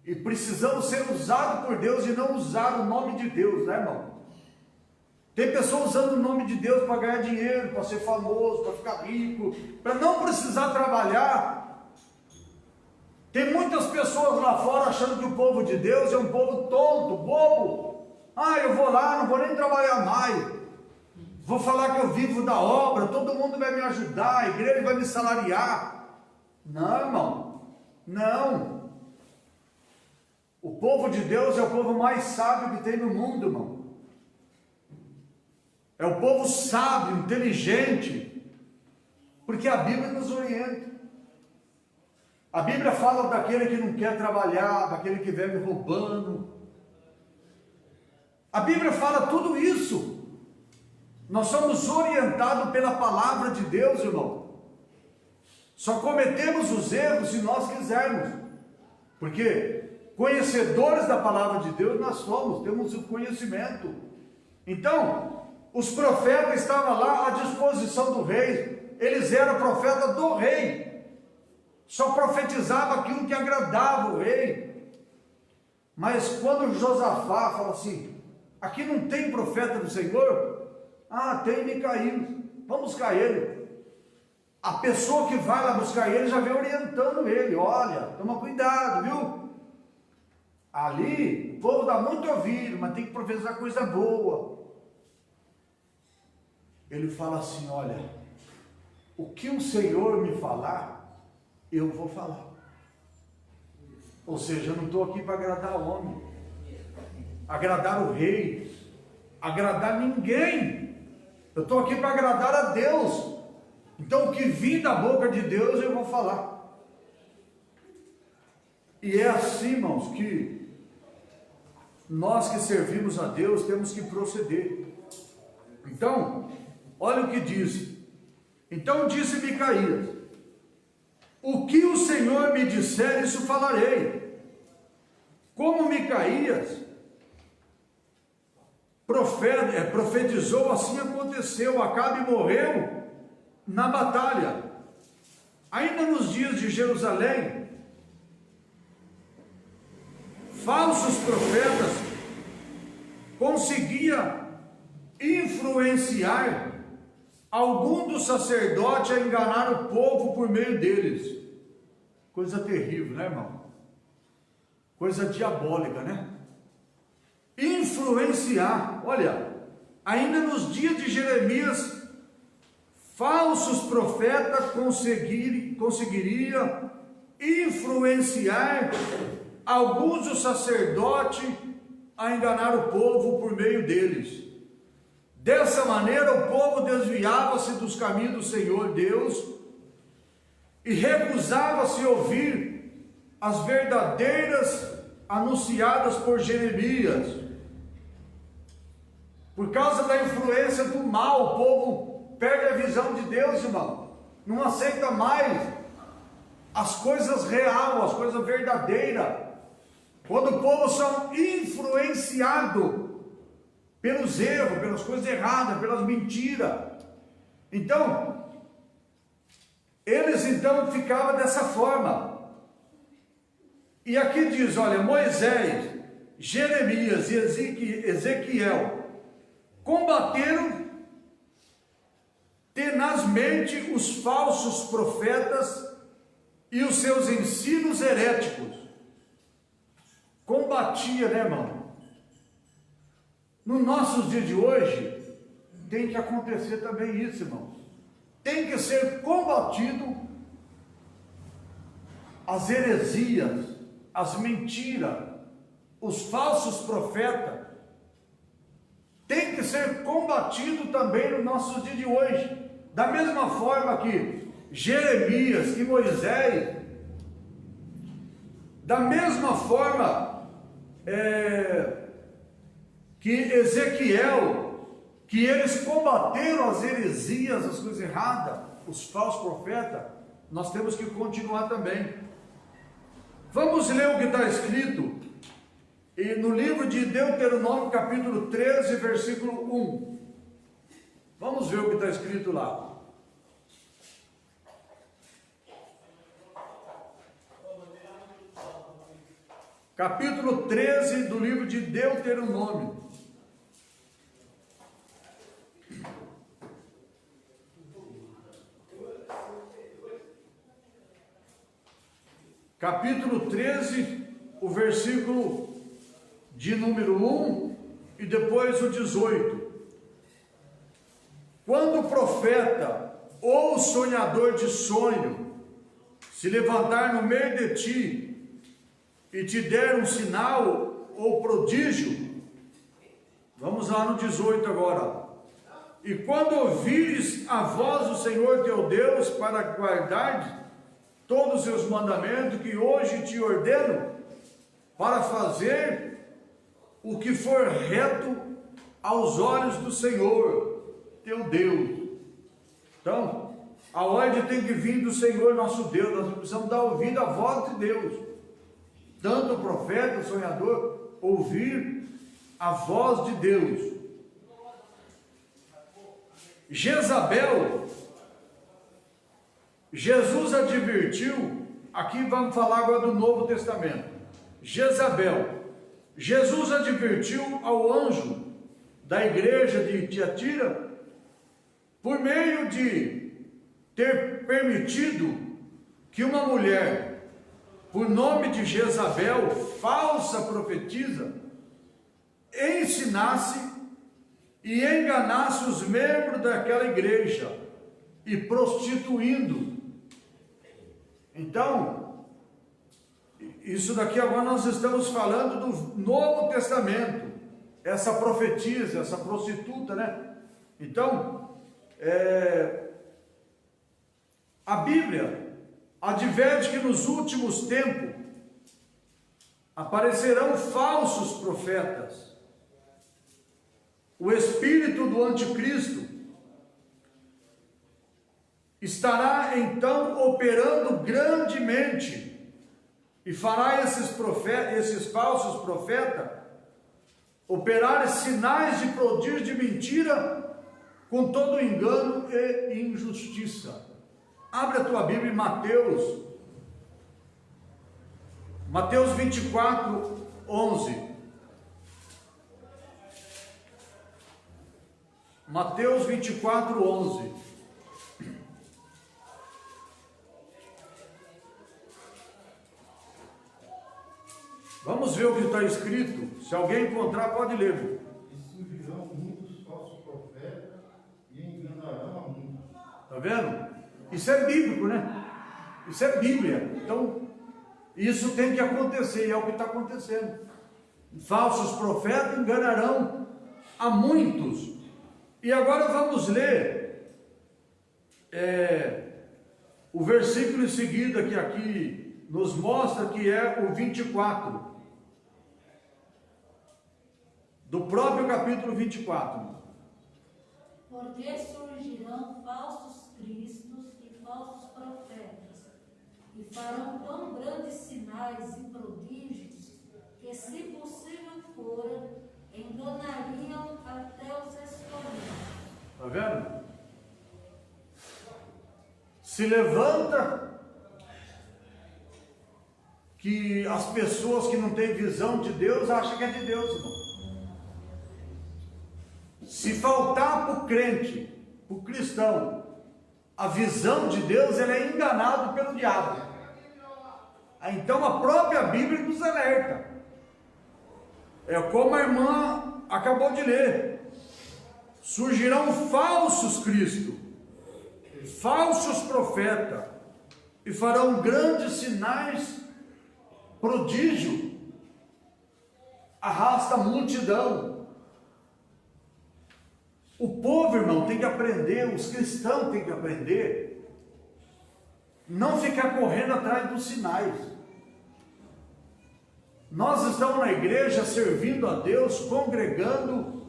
E precisamos ser usados por Deus e não usar o nome de Deus, né, irmão? Tem pessoas usando o nome de Deus para ganhar dinheiro, para ser famoso, para ficar rico, para não precisar trabalhar. Tem muitas pessoas lá fora achando que o povo de Deus é um povo tonto, bobo. Ah, eu vou lá, não vou nem trabalhar mais. Vou falar que eu vivo da obra, todo mundo vai me ajudar, a igreja vai me salariar. Não, irmão, não. O povo de Deus é o povo mais sábio que tem no mundo, irmão. É o povo sábio, inteligente, porque a Bíblia nos orienta. A Bíblia fala daquele que não quer trabalhar, daquele que vive roubando. A Bíblia fala tudo isso. Nós somos orientados pela palavra de Deus, irmão. Só cometemos os erros se nós quisermos. Porque conhecedores da palavra de Deus nós somos, temos o conhecimento. Então, os profetas estavam lá à disposição do rei. Eles eram profetas do rei. Só profetizava aquilo que agradava o rei. Mas quando Josafá fala assim, aqui não tem profeta do Senhor? Ah, tem Micaías, vamos buscar ele. A pessoa que vai lá buscar ele já vem orientando ele, olha, toma cuidado, viu? Ali, o povo dá muito ouvido, mas tem que profetizar coisa boa. Ele fala assim, olha, o que o Senhor me falar, eu vou falar. Ou seja, eu não estou aqui para agradar o homem, agradar o rei, agradar ninguém. Eu estou aqui para agradar a Deus. Então o que vir da boca de Deus eu vou falar. E é assim, irmãos, que nós que servimos a Deus temos que proceder. Então, olha o que diz. Então disse Micaías, o que o Senhor me disser, isso falarei. Como Micaías profetizou, assim aconteceu. Acabe morreu na batalha. Ainda nos dias de Jerusalém, falsos profetas conseguiam influenciar algum dos sacerdotes a enganar o povo por meio deles. Coisa terrível, né, irmão? Coisa diabólica, né? Influenciar, olha, ainda nos dias de Jeremias, falsos profetas conseguiriam influenciar alguns dos sacerdotes a enganar o povo por meio deles. Dessa maneira o povo desviava-se dos caminhos do Senhor Deus e recusava-se ouvir as verdadeiras anunciadas por Jeremias. Por causa da influência do mal, o povo perde a visão de Deus, irmão. Não aceita mais as coisas reais, as coisas verdadeiras. Quando o povo são influenciados pelos erros, pelas coisas erradas, pelas mentiras. Então, eles então ficavam dessa forma. E aqui diz, olha, Moisés, Jeremias e Ezequiel combateram tenazmente os falsos profetas e os seus ensinos heréticos. Combatia, né, irmão? Nos nossos dias de hoje, tem que acontecer também isso, irmão. Tem que ser combatido as heresias, as mentiras, os falsos profetas. Tem que ser combatido também no nosso dia de hoje. Da mesma forma que Jeremias e Moisés, da mesma forma que Ezequiel, que eles combateram as heresias, as coisas erradas, os falsos profetas, nós temos que continuar também. Vamos ler o que está escrito e no livro de Deuteronômio, capítulo 13, versículo 1. Vamos ver o que está escrito lá. Capítulo 13 do livro de Deuteronômio. Capítulo 13, o versículo de número 1 e depois o 18. Quando o profeta ou o sonhador de sonho se levantar no meio de ti e te der um sinal ou prodígio, vamos lá no 18 agora. E quando ouvires a voz do Senhor teu Deus para guardar todos os seus mandamentos que hoje te ordeno, para fazer o que for reto aos olhos do Senhor teu Deus. Então, a ordem tem que vir do Senhor nosso Deus. Nós precisamos dar ouvido à voz de Deus. Tanto o profeta, o sonhador, ouvir a voz de Deus. Jezabel, Jesus advertiu, aqui vamos falar agora do Novo Testamento. Jezabel, Jesus advertiu ao anjo da igreja de Tiatira, por meio de ter permitido que uma mulher, por nome de Jezabel, falsa profetisa, ensinasse e enganasse os membros daquela igreja, e prostituindo. Então, isso daqui agora nós estamos falando do Novo Testamento, essa profetisa, essa prostituta, né? Então, a Bíblia adverte que nos últimos tempos aparecerão falsos profetas. O espírito do anticristo estará então operando grandemente e fará esses falsos profetas operar sinais de prodígio de mentira com todo engano e injustiça. Abre a tua Bíblia em Mateus 24, 11. Mateus 24, 11. Vamos ver o que está escrito. Se alguém encontrar, pode ler. E surgirão muitos falsos profetas e enganarão a muitos. Está vendo? Isso é bíblico, né? Isso é Bíblia. Então, isso tem que acontecer, e é o que está acontecendo. Falsos profetas enganarão a muitos. E agora vamos ler o versículo em seguida, que aqui nos mostra que é o 24. Do próprio capítulo 24. Porque surgirão falsos cristos e falsos profetas, e farão tão grandes sinais e prodígios, que, se possível for, enganariam até os escolhidos. Está vendo? Se levanta que as pessoas que não têm visão de Deus acham que é de Deus, irmão. Se faltar para o crente, para o cristão, a visão de Deus, ele é enganado pelo diabo. Então a própria Bíblia nos alerta. É como a irmã acabou de ler. Surgirão falsos cristos, falsos profetas, e farão grandes sinais, prodígio, arrasta a multidão. O povo, irmão, tem que aprender, os cristãos têm que aprender, não ficar correndo atrás dos sinais. Nós estamos na igreja servindo a Deus, congregando,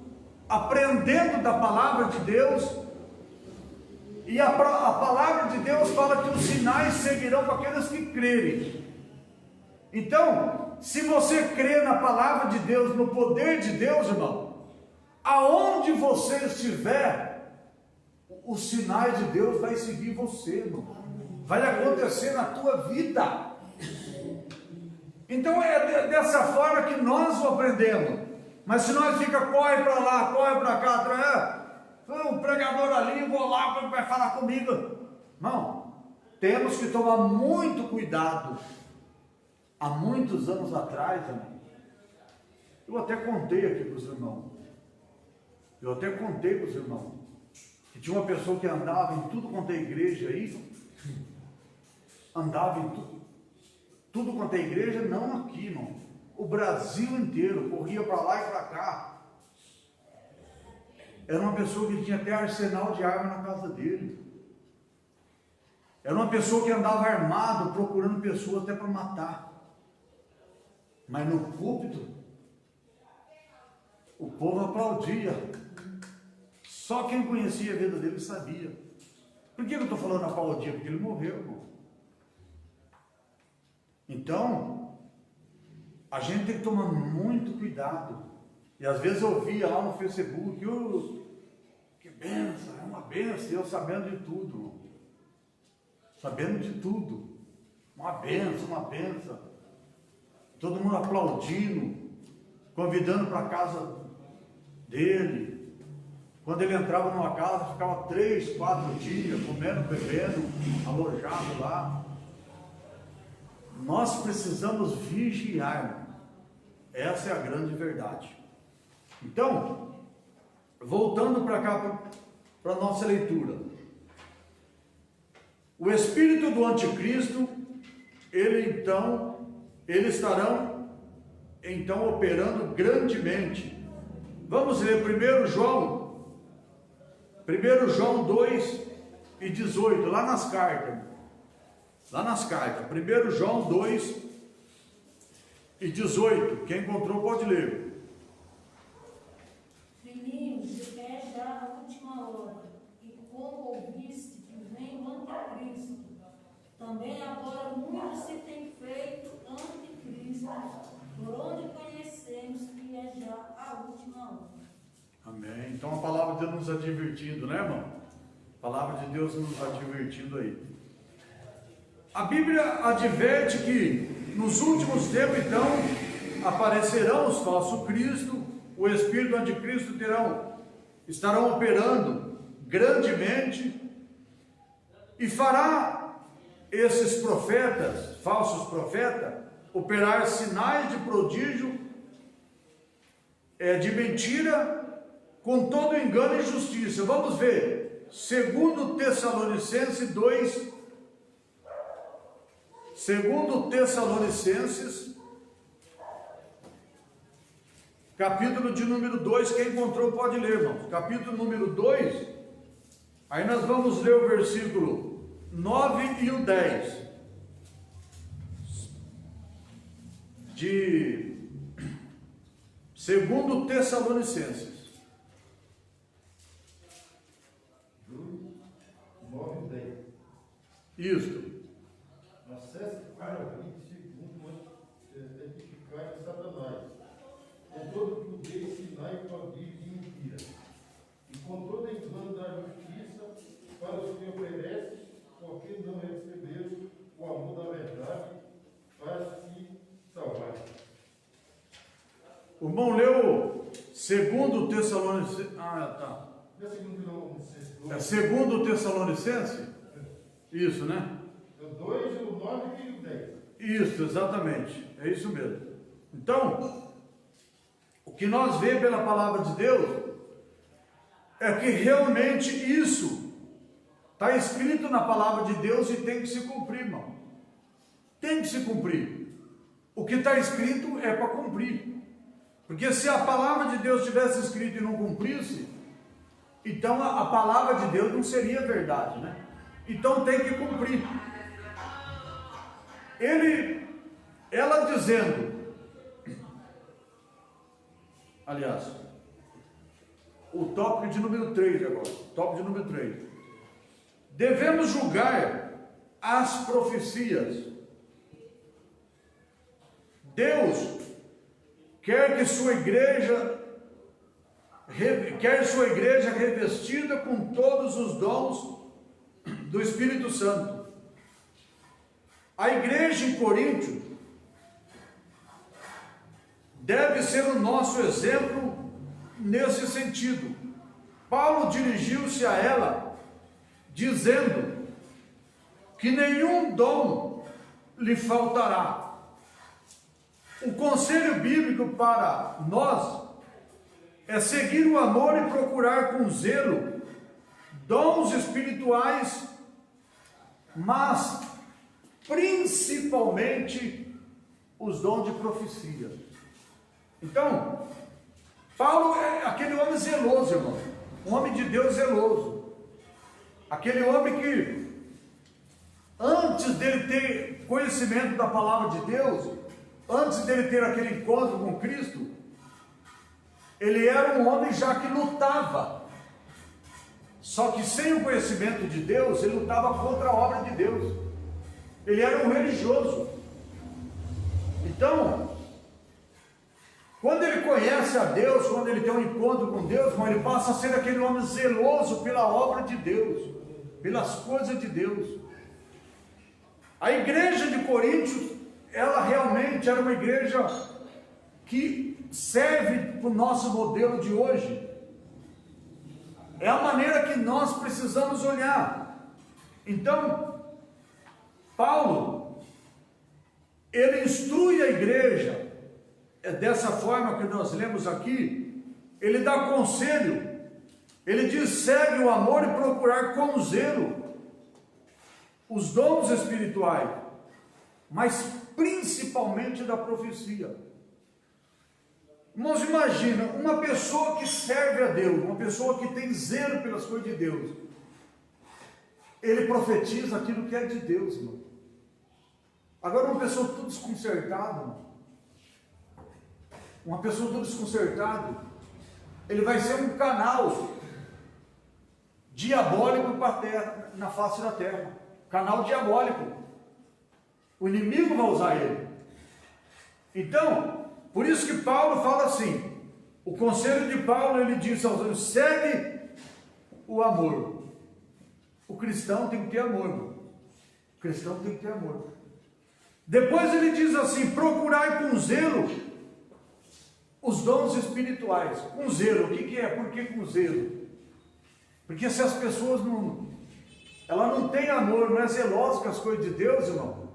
aprendendo da palavra de Deus, e a palavra de Deus fala que os sinais seguirão com aqueles que crerem. Então, se você crê na palavra de Deus, no poder de Deus, irmão, aonde você estiver, os sinais de Deus vai seguir você, irmão. Vai acontecer na tua vida. Então é dessa forma que nós o aprendemos. Mas se nós corre para lá, corre para cá, atrás, o pregador ali, vou lá, vai falar comigo. Não, temos que tomar muito cuidado. Há muitos anos atrás, irmão, eu até contei aqui para os irmãos, que tinha uma pessoa que andava em tudo quanto é igreja aí, andava em tudo quanto é igreja, não aqui, irmão, o Brasil inteiro, corria para lá e para cá. Era uma pessoa que tinha até arsenal de arma na casa dele. Era uma pessoa que andava armado, procurando pessoas até para matar. Mas no púlpito, o povo aplaudia. Só quem conhecia a vida dele sabia. Por que eu estou falando aplaudia? Porque ele morreu, irmão. Então, a gente tem que tomar muito cuidado. E às vezes eu via lá no Facebook, que benção, é uma benção, eu sabendo de tudo. Sabendo de tudo. Uma benção. Todo mundo aplaudindo, convidando para a casa dele. Quando ele entrava numa casa, ficava 3, 4 dias, comendo, bebendo, alojado lá. Nós precisamos vigiar. Essa é a grande verdade. Então, voltando para cá, para a nossa leitura. O espírito do anticristo, eles estarão então operando grandemente. Vamos ler 1 João 2 e 18, lá nas cartas. 1 João 2 e 18, quem encontrou pode ler. Filhinhos, é já a última hora, e como ouviste que vem o anticristo, também agora muito se tem feito anticristo, por onde conhecemos que é já a última hora. Amém. Então a palavra de Deus nos advertindo, né, irmão? A palavra de Deus nos advertindo aí. A Bíblia adverte que nos últimos tempos, então, aparecerão os falsos cristos, o espírito do anticristo estarão operando grandemente e fará esses profetas, falsos profetas, operar sinais de prodígio, de mentira, com todo engano e injustiça. Vamos ver, 2 Tessalonicenses 2, 2 Tessalonicenses, capítulo de número 2, quem encontrou pode ler, irmãos. Capítulo número 2, aí nós vamos ler o versículo 9 e o 10. De 2 Tessalonicenses. 9 e 10. Isto. Acesse para o 25 edificar de Satanás, com todo poder, sinal e prodígio de mentira, e com todo engano da justiça para os que obedecem, porque não receberam o amor da verdade para se salvar. O irmão leu 2 Tessalonicenses. Não é segundo É 2 Tessalonicenses? Isso, né? O 2, o 9 e o 10. Isso, exatamente. É isso mesmo. Então, o que nós vemos pela palavra de Deus é que realmente isso está escrito na palavra de Deus e tem que se cumprir, irmão. Tem que se cumprir. O que está escrito é para cumprir. Porque se a palavra de Deus tivesse escrito e não cumprisse, então a palavra de Deus não seria verdade, né? Então tem que cumprir. Ela dizendo, aliás, o tópico de número 3 agora, tópico de número 3. Devemos julgar as profecias. Deus quer sua igreja revestida com todos os dons do Espírito Santo. A igreja em Corinto deve ser o nosso exemplo nesse sentido. Paulo dirigiu-se a ela dizendo que nenhum dom lhe faltará. O conselho bíblico para nós é seguir o amor e procurar com zelo dons espirituais, mas principalmente os dons de profecia. Então, Paulo é aquele homem zeloso, irmão, um homem de Deus zeloso, aquele homem que antes dele ter conhecimento da palavra de Deus, antes dele ter aquele encontro com Cristo, ele era um homem já que lutava, só que sem o conhecimento de Deus, ele lutava contra a obra de Deus. Ele era um religioso. Então, quando ele conhece a Deus, quando ele tem um encontro com Deus, ele passa a ser aquele homem zeloso pela obra de Deus, pelas coisas de Deus. A igreja de Coríntios, ela realmente era uma igreja que serve para o nosso modelo de hoje. É a maneira que nós precisamos olhar. Então, Paulo, ele instrui a igreja, dessa forma que nós lemos aqui, ele dá conselho, ele diz: segue o amor e procurar com zelo os dons espirituais, mas principalmente da profecia. Irmãos, imagina, uma pessoa que serve a Deus, uma pessoa que tem zelo pelas coisas de Deus, ele profetiza aquilo que é de Deus, irmão. Agora, uma pessoa tudo desconcertada, irmão, uma pessoa tudo desconcertada, ele vai ser um canal diabólico para a terra, na face da terra, canal diabólico. O inimigo vai usar ele. Então, por isso que Paulo fala assim, o conselho de Paulo, ele diz aos homens: segue o amor. O cristão tem que ter amor, irmão. O cristão tem que ter amor. Depois ele diz assim: procurai com zelo os dons espirituais. Com zelo, o que é? Por que com zelo? Porque se as pessoas ela não tem amor, não é zelosa com as coisas de Deus, irmão,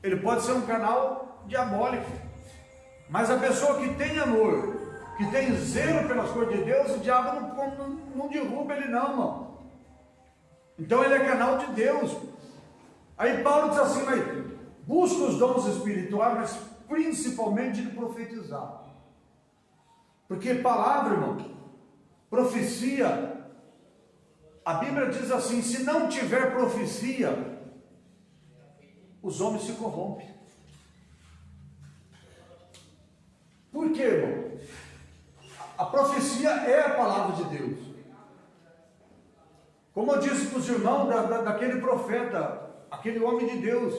ele pode ser um canal diabólico. Mas a pessoa que tem amor, que tem zelo pelas coisas de Deus, o diabo não derruba ele não, irmão. Então ele é canal de Deus. Aí Paulo diz assim: mas busca os dons espirituais, mas principalmente de profetizar. Porque palavra, irmão, profecia, a Bíblia diz assim: se não tiver profecia, os homens se corrompem. Por quê, irmão? A profecia é a palavra de Deus. Como eu disse para os irmãos daquele profeta, aquele homem de Deus,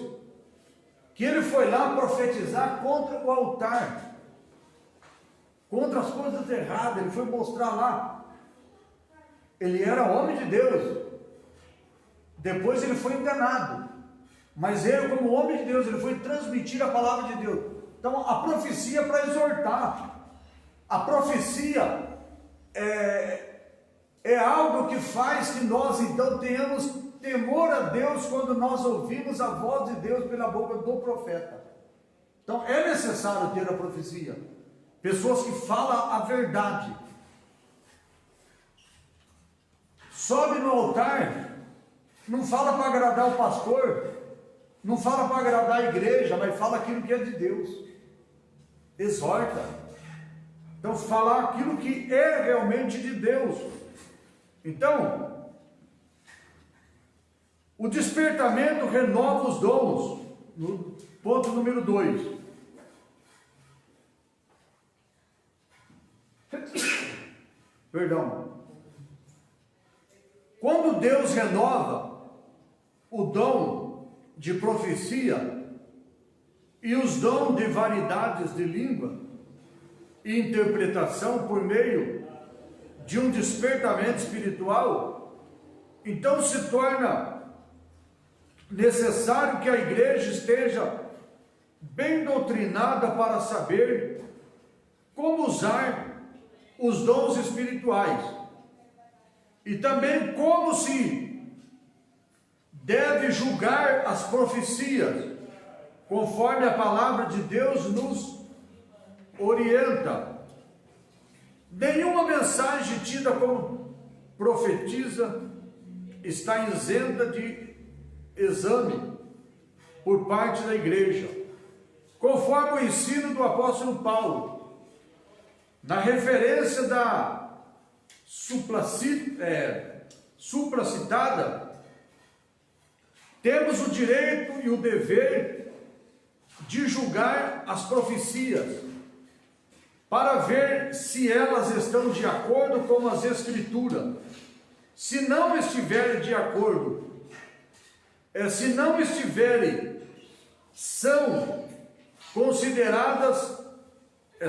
que ele foi lá profetizar contra o altar, contra as coisas erradas, ele foi mostrar lá. Ele era homem de Deus, depois ele foi enganado, mas ele, como homem de Deus, ele foi transmitir a palavra de Deus. Então a profecia é para exortar, a profecia é algo que faz que nós então tenhamos temor a Deus quando nós ouvimos a voz de Deus pela boca do profeta. Então é necessário ter a profecia, pessoas que falam a verdade. Sobe no altar, não fala para agradar o pastor, não fala para agradar a igreja, mas fala aquilo que é de Deus, exorta. Então falar aquilo que é realmente de Deus. Então, o despertamento renova os dons, no ponto número 2. Perdão. Quando Deus renova o dom de profecia e os dons de variedades de língua e interpretação por meio de um despertamento espiritual, então se torna necessário que a igreja esteja bem doutrinada para saber como usar os dons espirituais e também como se deve julgar as profecias, conforme a palavra de Deus nos orienta. Nenhuma mensagem tida como profetiza está isenta de exame por parte da igreja, conforme o ensino do apóstolo Paulo, na referência da supracitada, temos o direito e o dever de julgar as profecias, para ver se elas estão de acordo com as Escrituras. Se não estiverem de acordo, se não estiverem, são consideradas,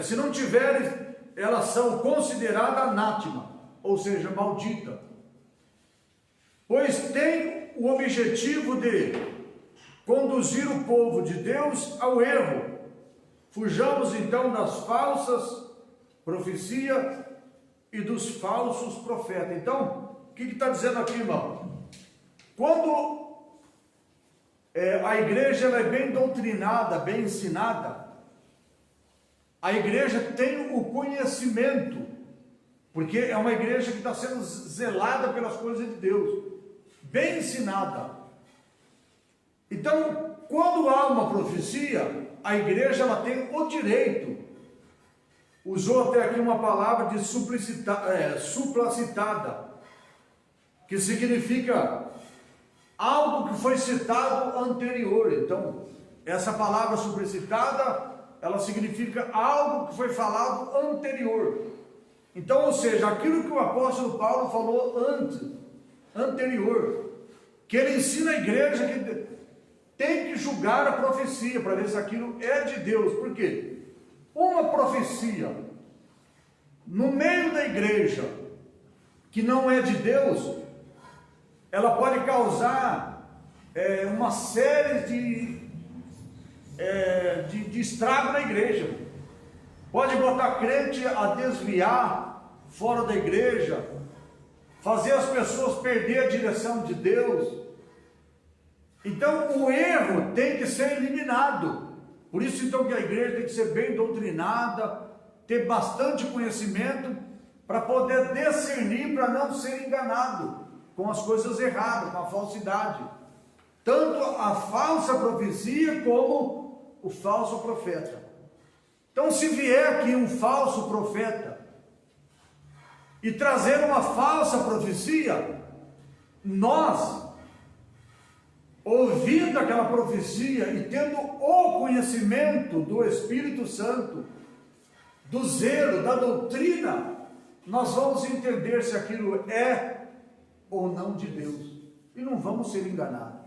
se não tiverem, elas são consideradas anátema, ou seja, maldita, pois tem o objetivo de conduzir o povo de Deus ao erro. Fujamos então das falsas profecias e dos falsos profetas. Então, o que está dizendo aqui, irmão? Quando a igreja ela é bem doutrinada, bem ensinada, a igreja tem o conhecimento, porque é uma igreja que está sendo zelada pelas coisas de Deus, bem ensinada. Então, quando há uma profecia, a igreja ela tem o direito, usou até aqui uma palavra de supracitada, que significa algo que foi citado anterior. Então, essa palavra supracitada, ela significa algo que foi falado anterior. Então, ou seja, aquilo que o apóstolo Paulo falou anterior, que ele ensina a igreja que tem que julgar a profecia para ver se aquilo é de Deus. Por quê? Uma profecia no meio da igreja que não é de Deus, ela pode causar uma série de estrago na igreja. Pode botar crente a desviar fora da igreja, fazer as pessoas perder a direção de Deus. Então o erro tem que ser eliminado. Por isso então que a igreja tem que ser bem doutrinada, ter bastante conhecimento para poder discernir, para não ser enganado com as coisas erradas, com a falsidade. Tanto a falsa profecia como o falso profeta. Então se vier aqui um falso profeta e trazer uma falsa profecia, nós, ouvindo aquela profecia e tendo o conhecimento do Espírito Santo, do zelo, da doutrina, nós vamos entender se aquilo é ou não de Deus, e não vamos ser enganados,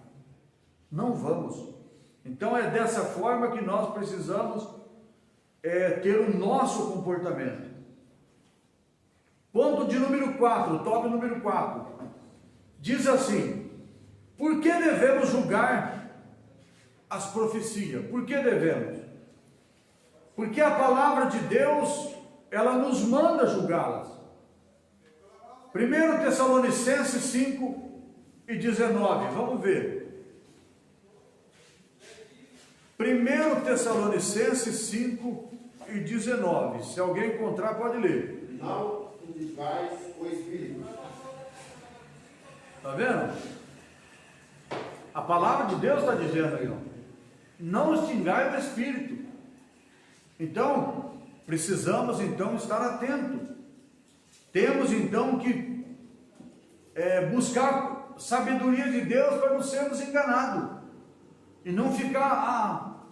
não vamos. Então é dessa forma que nós precisamos ter o nosso comportamento. Ponto de número 4, top número 4, diz assim: por que devemos julgar as profecias? Por que devemos? Porque a palavra de Deus, ela nos manda julgá-las. 1 Tessalonicenses 5, e 19, vamos ver. 1 Tessalonicenses 5 e 19. Se alguém encontrar, pode ler. Não indicais o Espírito. Está vendo? A palavra de Deus está dizendo aí, ó. Não extingai o Espírito. Então, precisamos então estar atentos. Temos então que buscar sabedoria de Deus para não sermos enganados. E não ficar,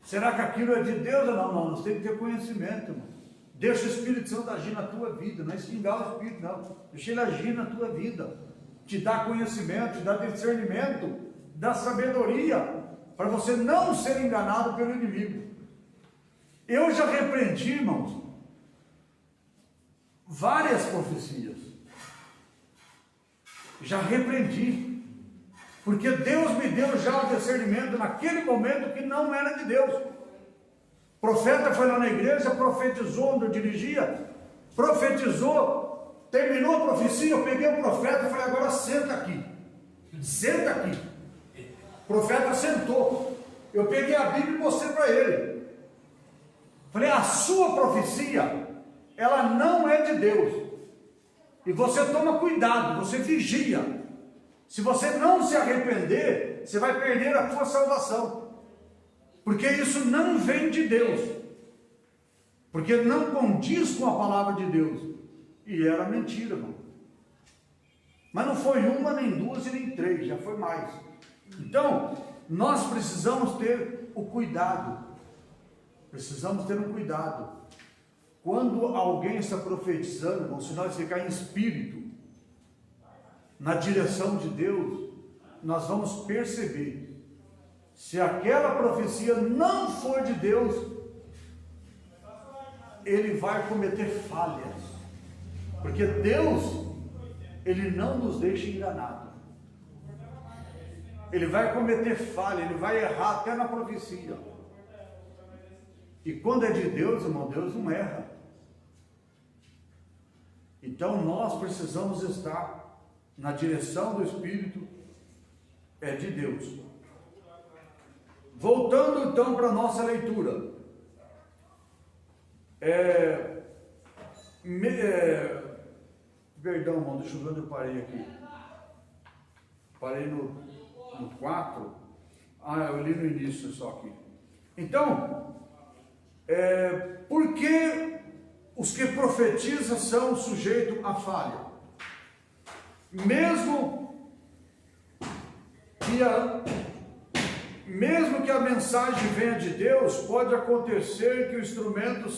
será que aquilo é de Deus ou não? Não, nós temos que ter conhecimento, irmão. Deixa o Espírito Santo agir na tua vida, não é extingar o Espírito, não. Deixa ele agir na tua vida. Te dá conhecimento, te dá discernimento, dá sabedoria, para você não ser enganado pelo inimigo. Eu já repreendi, irmãos, várias profecias. Já repreendi. Porque Deus me deu já o discernimento naquele momento que não era de Deus. O profeta foi lá na igreja, profetizou onde eu dirigia, profetizou, terminou a profecia, eu peguei o profeta e falei, agora senta aqui. Senta aqui. O profeta sentou. Eu peguei a Bíblia e mostrei para ele. Falei, a sua profecia, ela não é de Deus. E você toma cuidado, você vigia. Se você não se arrepender, você vai perder a sua salvação. Porque isso não vem de Deus. Porque não condiz com a palavra de Deus. E era mentira, irmão. Mas não foi uma, nem duas e nem três, já foi mais. Então, nós precisamos ter o cuidado. Precisamos ter um cuidado. Quando alguém está profetizando, irmão, se nós ficar em espírito, na direção de Deus, nós vamos perceber se aquela profecia não for de Deus, ele vai cometer falhas, porque Deus, ele não nos deixa enganados. Ele vai cometer falha, ele vai errar até na profecia. E quando é de Deus, irmão, Deus não erra. Então nós precisamos estar na direção do Espírito, é de Deus. Voltando então para a nossa leitura. Perdão, irmão, deixa eu ver onde eu parei aqui. Parei no 4. Eu li no início só aqui. Então, por que os que profetizam são sujeitos a falha? Mesmo que a mensagem venha de Deus, pode acontecer que o instrumento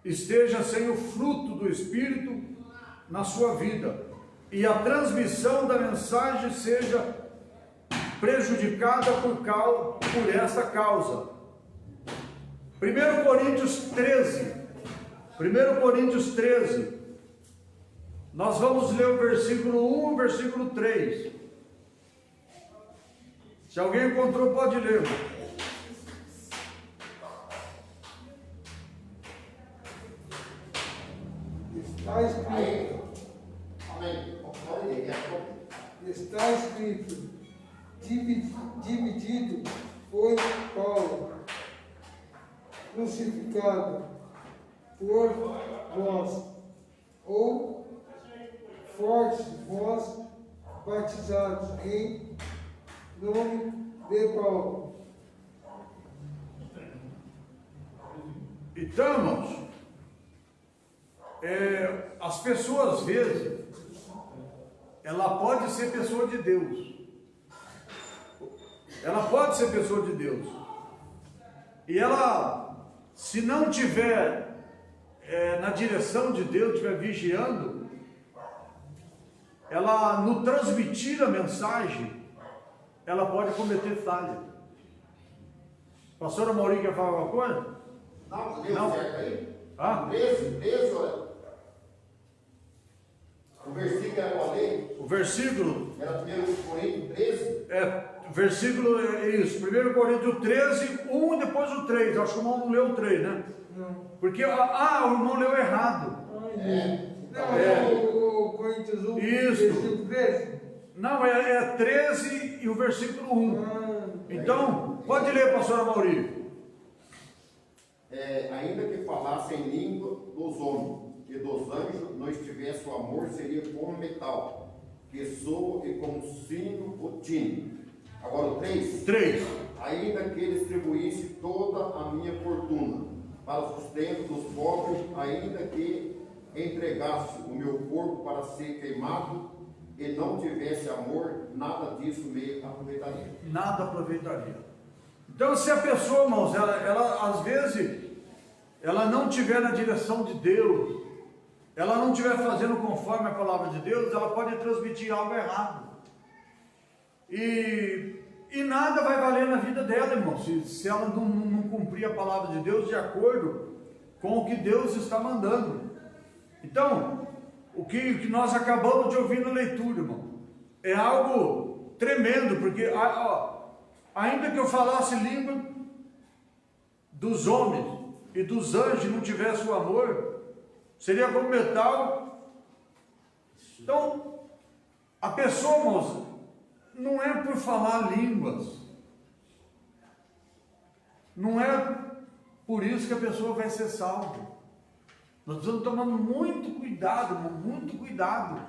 esteja sem o fruto do Espírito na sua vida, e a transmissão da mensagem seja prejudicada por esta causa. 1 Coríntios 13, nós vamos ler o versículo 1 e o versículo 3. Se alguém encontrou, pode ler. Está escrito. Amém. Está escrito. Dividido foi Paulo, crucificado por vós, ou fortes vós, batizados em nome de Paulo. Então, irmãos, as pessoas às vezes, ela pode ser pessoa de Deus. Ela pode ser pessoa de Deus. E ela, se não tiver na direção de Deus, estiver vigiando, ela, no transmitir a mensagem, ela pode cometer falha. Pastora Maurinho quer falar alguma coisa? Não, deu Não. certo aí? Ah? 13, olha. O versículo era qual aí? O versículo Era 1 Coríntios 13? versículo é isso, 1 Coríntios 13, 1 e depois o 3. Acho que o irmão não leu o 3, né? Não. Porque, o irmão leu errado. Não, o Coríntios 1, Isso. versículo 13. Não, é 13 e o versículo 1. Então, pode ler, pastora Mauri. Ainda que falasse em língua dos homens e dos anjos, não estivesse o amor, seria como metal, que soa e como sino o tino. Agora o 3. 3. Ainda que ele distribuísse toda a minha fortuna para o sustento dos pobres, ainda que entregasse o meu corpo para ser queimado e não tivesse amor, nada disso me aproveitaria. Nada aproveitaria. Então, se a pessoa, irmãos, ela às vezes, ela não estiver na direção de Deus, ela não estiver fazendo conforme a palavra de Deus, ela pode transmitir algo errado. E nada vai valer na vida dela, irmão, se ela não cumprir a palavra de Deus de acordo com o que Deus está mandando. Então, o que nós acabamos de ouvir na leitura, irmão, é algo tremendo, porque ainda que eu falasse língua dos homens e dos anjos, não tivesse o amor, seria como metal. Então, a pessoa, irmãos, não é por falar línguas, não é por isso que a pessoa vai ser salva. Nós precisamos tomar muito cuidado, irmão, muito cuidado.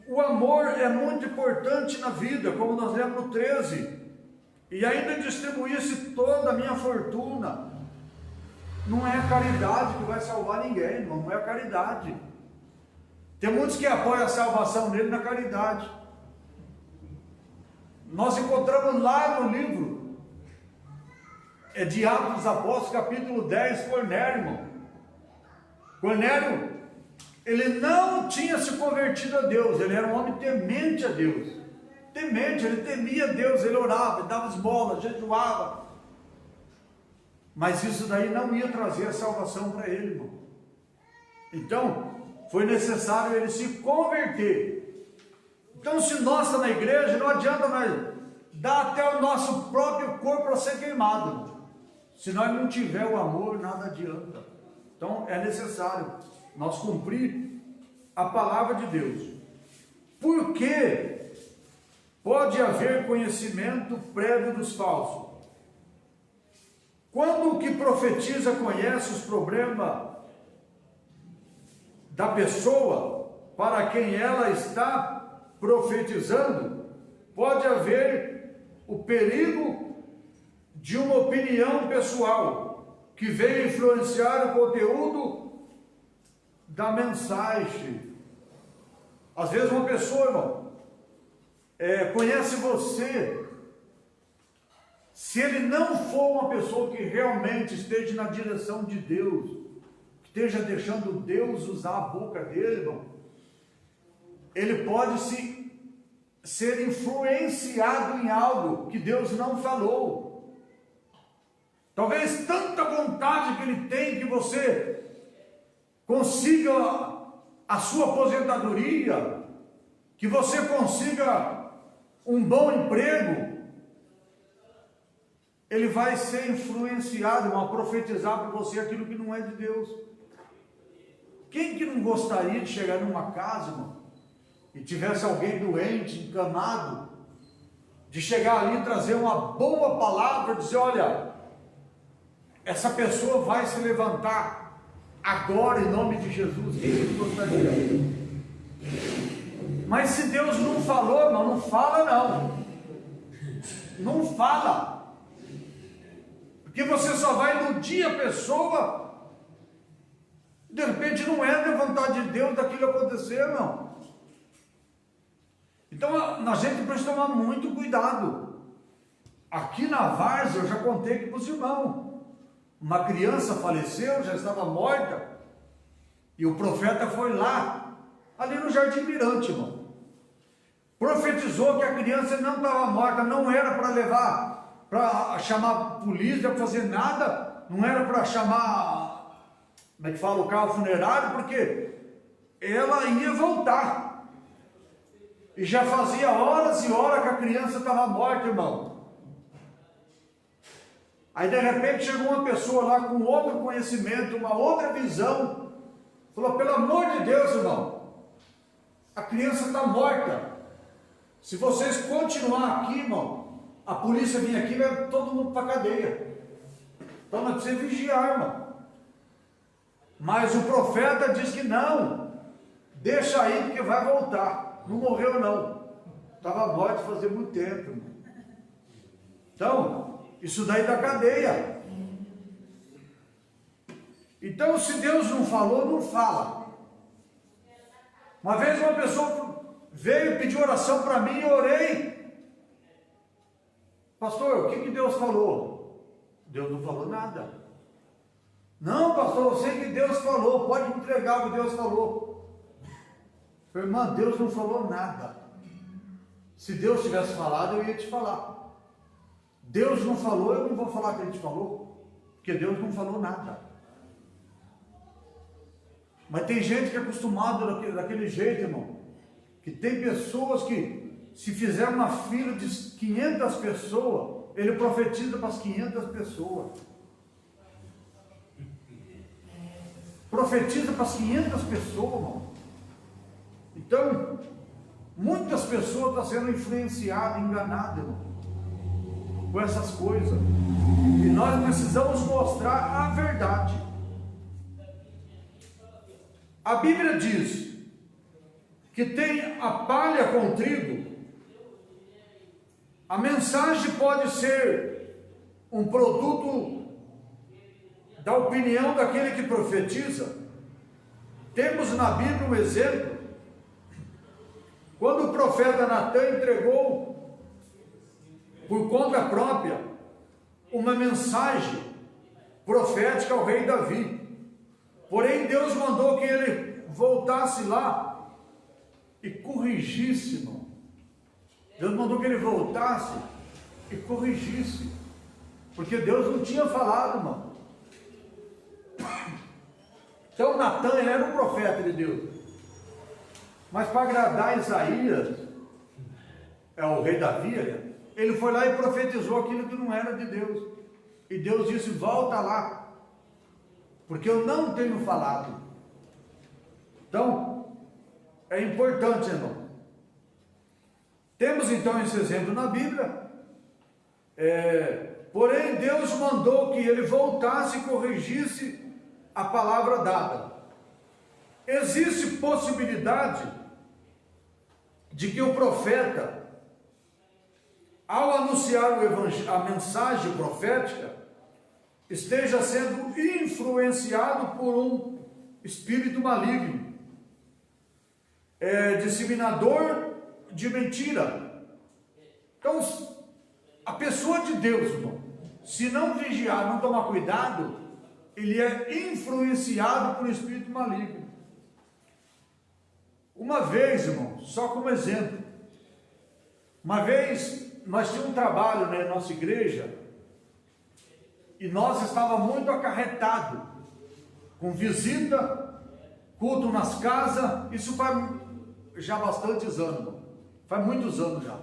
O amor é muito importante na vida, como nós lemos no 13. E ainda distribuísse toda a minha fortuna. Não é a caridade que vai salvar ninguém, irmão, não é a caridade. Tem muitos que apoiam a salvação dele na caridade. Nós encontramos lá no livro de Atos dos Apóstolos, capítulo 10, Cornélio, irmão. Cornélio, ele não tinha se convertido a Deus, ele era um homem temente a Deus. Temente, ele temia Deus, ele orava, ele dava esmola, jejuava. Mas isso daí não ia trazer a salvação para ele, irmão. Então, foi necessário ele se converter. Então, se nós estamos na igreja, não adianta nós dar até o nosso próprio corpo para ser queimado, irmão. Se nós não tiver o amor, nada adianta. Então, é necessário nós cumprir a palavra de Deus. Porque pode haver conhecimento prévio dos falsos. Quando o que profetiza conhece os problemas da pessoa para quem ela está profetizando, pode haver o perigo de uma opinião pessoal que venha influenciar o conteúdo da mensagem. Às vezes uma pessoa, irmão, conhece você. Se ele não for uma pessoa que realmente esteja na direção de Deus, esteja deixando Deus usar a boca dele, irmão, ele pode ser influenciado em algo que Deus não falou. Talvez tanta vontade que ele tem que você consiga a sua aposentadoria, que você consiga um bom emprego, ele vai ser influenciado a profetizar para você aquilo que não é de Deus. Quem que não gostaria de chegar numa casa, irmão, e tivesse alguém doente, encamado, de chegar ali e trazer uma boa palavra, dizer, olha, essa pessoa vai se levantar agora em nome de Jesus. Quem que não gostaria? Mas se Deus não falou, irmão, não fala não. Não fala. Porque você só vai iludir a pessoa. De repente não é da vontade de Deus daquilo acontecer, não. Então a gente precisa tomar muito cuidado. Aqui na Várzea eu já contei aqui para os irmãos. Uma criança faleceu, já estava morta. E o profeta foi lá, ali no Jardim Mirante, irmão. Profetizou que a criança não estava morta, não era para levar, para chamar a polícia, para fazer nada, não era para chamar, como é que fala, o carro funerário, porque ela ia voltar. E já fazia horas e horas que a criança estava morta, irmão. Aí de repente chegou uma pessoa lá com outro conhecimento, uma outra visão. Falou, pelo amor de Deus, irmão, a criança está morta. Se vocês continuar aqui, irmão, a polícia vir aqui, vai todo mundo para a cadeia. Então nós precisamos vigiar, irmão. Mas o profeta diz que não, deixa aí porque vai voltar. Não morreu não, estava morto fazia muito tempo, irmão. Então, isso daí da cadeia. Então, se Deus não falou, não fala. Uma vez uma pessoa veio pedir oração para mim e eu orei. Pastor, o que Deus falou? Deus não falou nada. Não, pastor, eu sei que Deus falou, pode me entregar o que Deus falou. Irmã, Deus não falou nada. Se Deus tivesse falado, eu ia te falar. Deus não falou, eu não vou falar que Ele te falou, porque Deus não falou nada. Mas tem gente que é acostumada daquele jeito, irmão, que tem pessoas que, se fizer uma fila de 500 pessoas, ele profetiza para as 500 pessoas. Profetiza para as 500 pessoas, irmão. Então, muitas pessoas estão sendo influenciadas, enganadas, irmão, com essas coisas. E nós precisamos mostrar a verdade. A Bíblia diz que tem a palha com o trigo. A mensagem pode ser um produto da opinião daquele que profetiza. Temos na Bíblia um exemplo, quando o profeta Natan entregou, por conta própria, uma mensagem profética ao rei Davi. Porém, Deus mandou que ele voltasse lá e corrigisse, irmão. Deus mandou que ele voltasse e corrigisse, porque Deus não tinha falado, irmão. Então, Natan era um profeta de Deus, mas para agradar Isaías, é o rei Davi, ele foi lá e profetizou aquilo que não era de Deus. E Deus disse: volta lá, porque eu não tenho falado. Então, é importante, irmão. Temos então esse exemplo na Bíblia. Porém, Deus mandou que ele voltasse e corrigisse a palavra dada. Existe possibilidade de que o profeta, ao anunciar a mensagem profética, esteja sendo influenciado por um espírito maligno, disseminador de mentira. Então, a pessoa de Deus, irmão, se não vigiar, não tomar cuidado, ele é influenciado por um espírito maligno. Uma vez, irmão, só como exemplo, uma vez nós tínhamos um trabalho na nossa igreja, e nós estávamos muito acarretados, com visita, culto nas casas. Isso faz já bastantes anos, faz muitos anos já.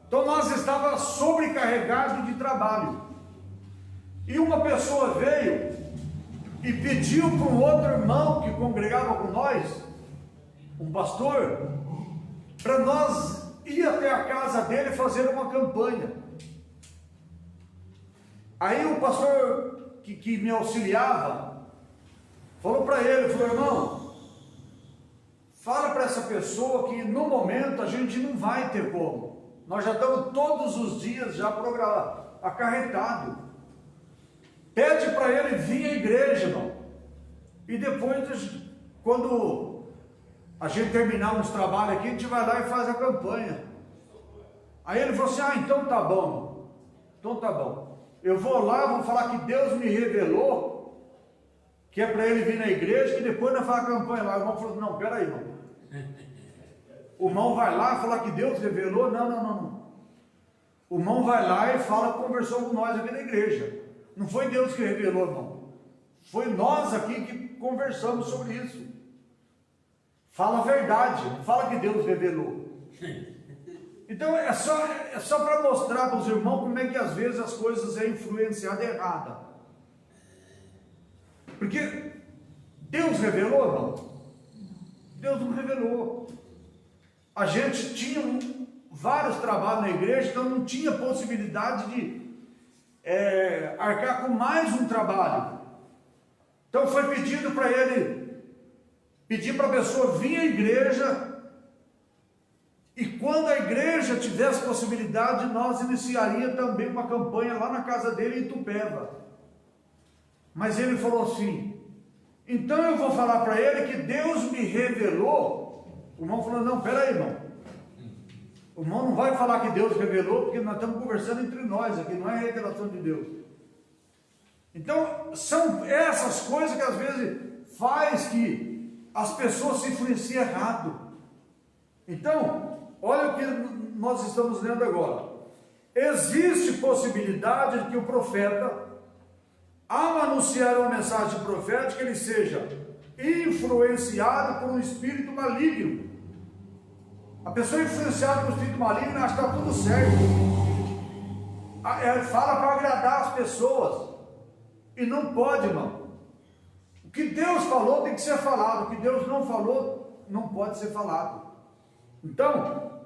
Então nós estávamos sobrecarregados de trabalho. E uma pessoa veio e pediu para um outro irmão que congregava com nós, um pastor, para nós ir até a casa dele e fazer uma campanha. Aí o pastor que me auxiliava falou para ele, falou: irmão, fala para essa pessoa que no momento a gente não vai ter como. Nós já estamos todos os dias já acarretados. Pede para ele vir à igreja, irmão. E depois, quando a gente terminar uns trabalhos aqui, a gente vai lá e faz a campanha. Aí ele falou assim: então tá bom. Então tá bom. Eu vou lá, vou falar que Deus me revelou, que é para ele vir na igreja, que depois nós fazemos a campanha lá. O irmão falou: não, peraí, irmão. O irmão vai lá falar que Deus revelou? Não. O irmão vai lá e fala que conversou com nós aqui na igreja. Não foi Deus que revelou, irmão. Foi nós aqui que conversamos sobre isso. Fala a verdade, não fala que Deus revelou. Então é só para mostrar para os irmãos como é que às vezes as coisas é influenciada errada. Porque Deus revelou, irmão? Deus não revelou. A gente tinha vários trabalhos na igreja, então não tinha possibilidade de arcar com mais um trabalho. Então foi pedido para ele, pedir para a pessoa vir à igreja, e quando a igreja tivesse possibilidade, nós iniciaria também uma campanha lá na casa dele em Itupeva. Mas ele falou assim, então eu vou falar para ele que Deus me revelou. O irmão falou, não, peraí, irmão. O irmão não vai falar que Deus revelou, porque nós estamos conversando entre nós aqui, não é a revelação de Deus. Então, são essas coisas que às vezes faz que as pessoas se influenciem errado. Então, olha o que nós estamos lendo agora. Existe possibilidade de que o profeta, ao anunciar uma mensagem profética, ele seja influenciado por um espírito maligno. A pessoa influenciada por um espírito maligno acha que está tudo certo. Fala para agradar as pessoas. E não pode, irmão. O que Deus falou tem que ser falado. O que Deus não falou não pode ser falado. Então,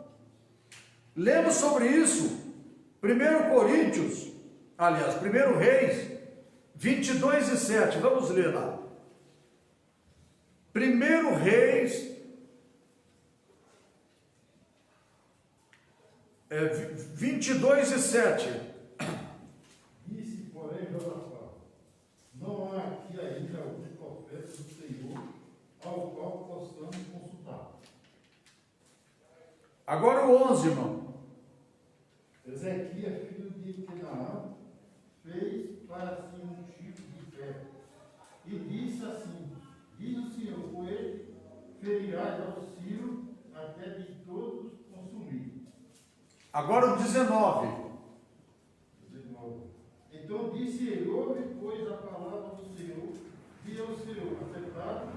lemos sobre isso. 1 Coríntios, aliás, 1 Reis 22:7, vamos ler lá. 1 Reis 22:7. Disse, porém, Josafá, não há aqui ainda algum profeta do Senhor ao qual possamos consultar. Agora o 11, irmão. Ezequias, filho de Kenaã, fez para si um tipo de ferro e disse assim, diz o Senhor, com ele ferirás ao Ciro até de todos consumir. Agora o 19. Então disse ele, ouve, pois, a palavra do Senhor, e ao Senhor, afetado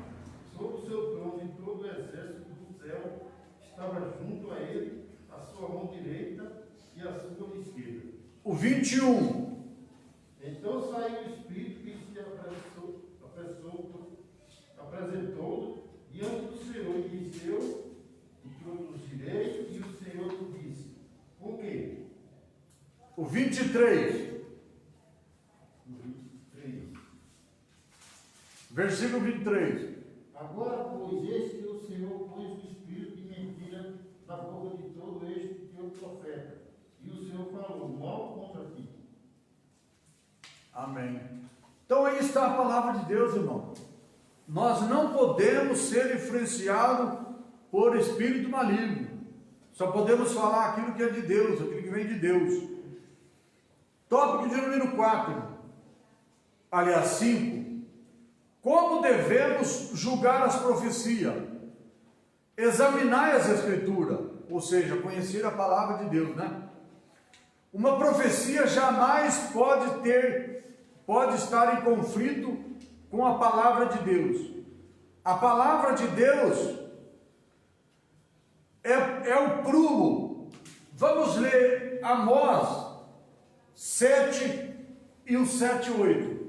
sobre o seu trono, e todo o exército do céu estava junto a ele, a sua mão direita e a sua esquerda. O 21. Então saiu o Espírito que se apresentou diante do Senhor e disse, eu introduzirei, e o Senhor lhe disse, por quê? O 23. Versículo 23. Agora, pois, eis que o Senhor pôs o espírito de mentira na boca de todo este teu profeta, e o Senhor falou mal contra ti. Amém. Então aí está a palavra de Deus, irmão. Nós não podemos ser influenciados por espírito maligno. Só podemos falar aquilo que é de Deus, aquilo que vem de Deus. Tópico de número 4. Aliás, 5. Como devemos julgar as profecias? Examinar as escrituras, ou seja, conhecer a palavra de Deus, né? Uma profecia jamais pode estar em conflito com a palavra de Deus. A palavra de Deus é o prumo. Vamos ler Amós 7 e o 7:8.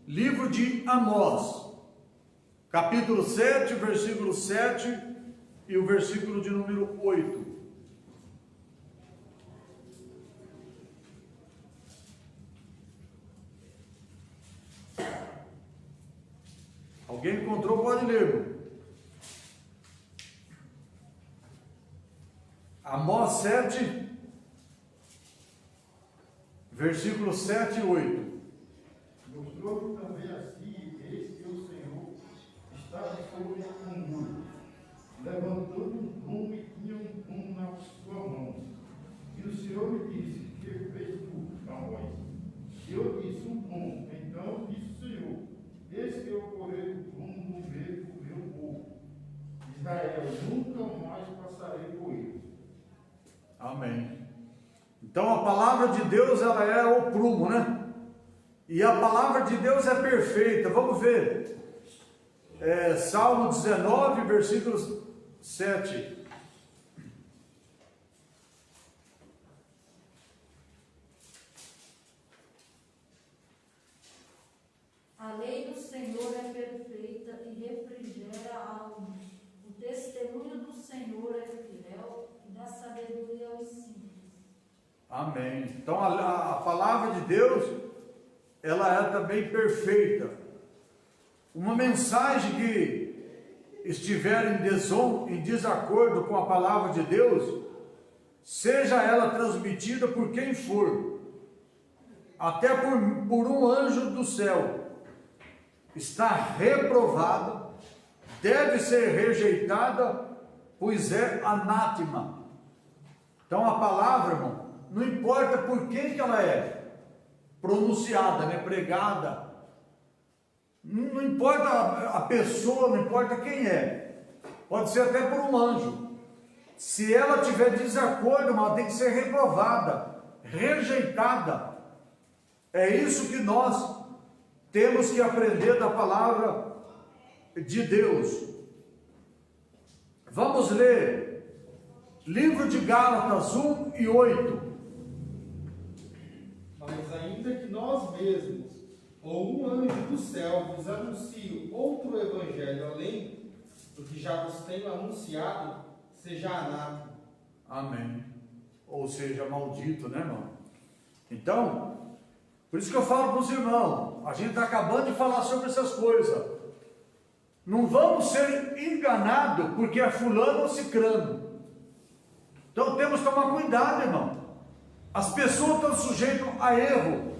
Livro de Amós, capítulo 7, versículo 7 e o versículo de número 8. Alguém encontrou, pode ler. Amós 7, versículo 7 e 8. Mostrou-me também assim, eis que o Senhor estava sobre um muro, levantando um prumo e tinha um prumo na sua mão. E o Senhor me disse, que fez tu, Amós? E eu disse, um prumo. Então disse o Senhor, eis que eu porei o prumo no meio do meu povo. Israel, nunca mais passarei por ele. Amém. Então a palavra de Deus, ela é o prumo, né? E a palavra de Deus é perfeita. Vamos ver. Salmo 19, versículo 7. Amém. Então a palavra de Deus, ela é também perfeita. Uma mensagem que estiver em desacordo com a palavra de Deus, seja ela transmitida por quem for, até por um anjo do céu, está reprovada, deve ser rejeitada, pois é anátema. Então a palavra, irmão, não importa por quem que ela é pronunciada, né, pregada, não importa a pessoa, não importa quem é, pode ser até por um anjo. Se ela tiver desacordo, ela tem que ser reprovada, rejeitada. É isso que nós temos que aprender da palavra de Deus. Vamos ler livro de Gálatas 1 e 8. Mas ainda que nós mesmos, ou um anjo do céu, vos anuncie outro evangelho além do que já vos tenho anunciado, seja anátema. Amém. Ou seja, maldito, né, irmão? Então, por isso que eu falo para os irmãos, a gente está acabando de falar sobre essas coisas. Não vamos ser enganados porque é fulano ou cicrano. Então temos que tomar cuidado, irmão. As pessoas estão sujeitas a erro.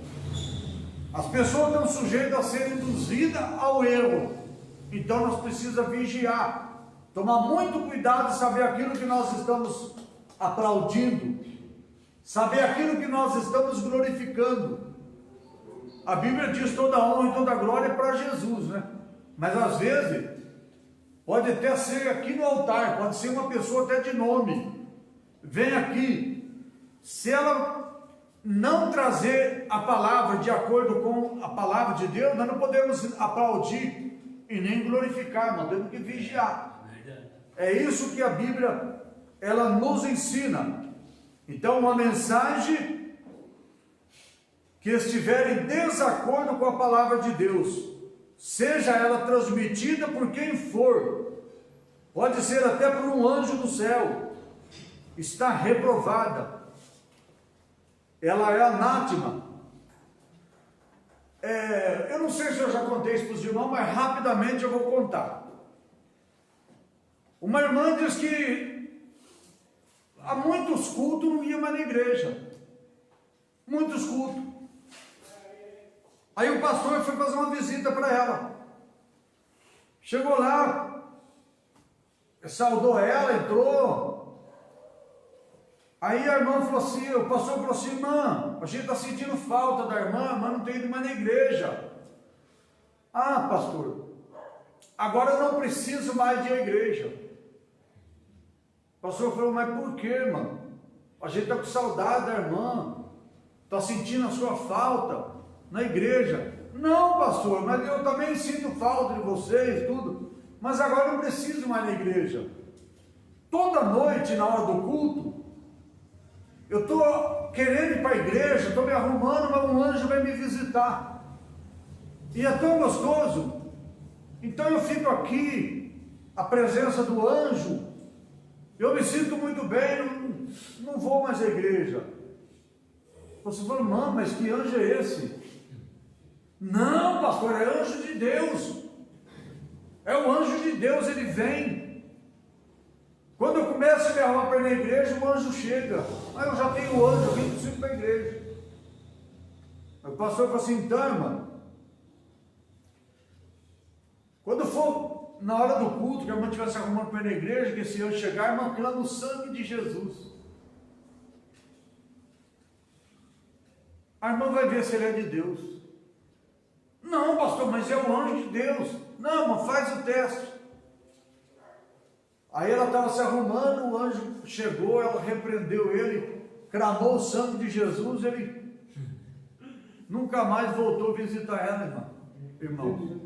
As pessoas estão sujeitas a ser induzidas ao erro. Então nós precisamos vigiar. Tomar muito cuidado e saber aquilo que nós estamos aplaudindo. Saber aquilo que nós estamos glorificando. A Bíblia diz toda honra e toda glória para Jesus, né? Mas às vezes, pode até ser aqui no altar, pode ser uma pessoa até de nome. Vem aqui. Se ela não trazer a palavra de acordo com a palavra de Deus, nós não podemos aplaudir e nem glorificar, nós temos que vigiar. É isso que a Bíblia, ela nos ensina. Então, uma mensagem que estiver em desacordo com a palavra de Deus, seja ela transmitida por quem for, pode ser até por um anjo do céu, está reprovada, ela é anátema. Eu não sei se eu já contei isso para os irmãos, mas rapidamente eu vou contar. Uma irmã diz que há muitos cultos não ia mais na igreja, muitos cultos. Aí o pastor foi fazer uma visita para ela. Chegou lá, saudou ela, entrou. Aí a irmã falou assim, o pastor falou assim, irmã, a gente está sentindo falta da irmã, a irmã não tem ido mais na igreja. Ah, pastor, agora eu não preciso mais de ir à igreja. O pastor falou, mas por quê, irmã? A gente está com saudade da irmã, está sentindo a sua falta na igreja. Não, pastor, mas eu também sinto falta de vocês, tudo, mas agora eu não preciso mais na igreja. Toda noite, na hora do culto, eu estou querendo ir para a igreja, estou me arrumando, mas um anjo vai me visitar, e é tão gostoso. Então eu fico aqui, a presença do anjo, eu me sinto muito bem, não vou mais à igreja. Você falou, irmão, mas que anjo é esse? Não, pastor, é anjo de Deus. É o anjo de Deus, ele vem. Quando eu começo a me arrumar para ir na igreja, o anjo chega. Mas eu já tenho o anjo, eu vim preciso para a igreja. O pastor falou assim, então, irmão, quando for na hora do culto, que a irmã estiver se arrumando para ir na igreja, que esse anjo chegar, irmã, clama o sangue de Jesus. A irmã vai ver se ele é de Deus. Não, pastor, mas é o anjo de Deus. Não, irmão, faz o teste. Aí ela estava se arrumando, o anjo chegou, ela repreendeu ele, clamou o sangue de Jesus, ele nunca mais voltou a visitar ela, irmão.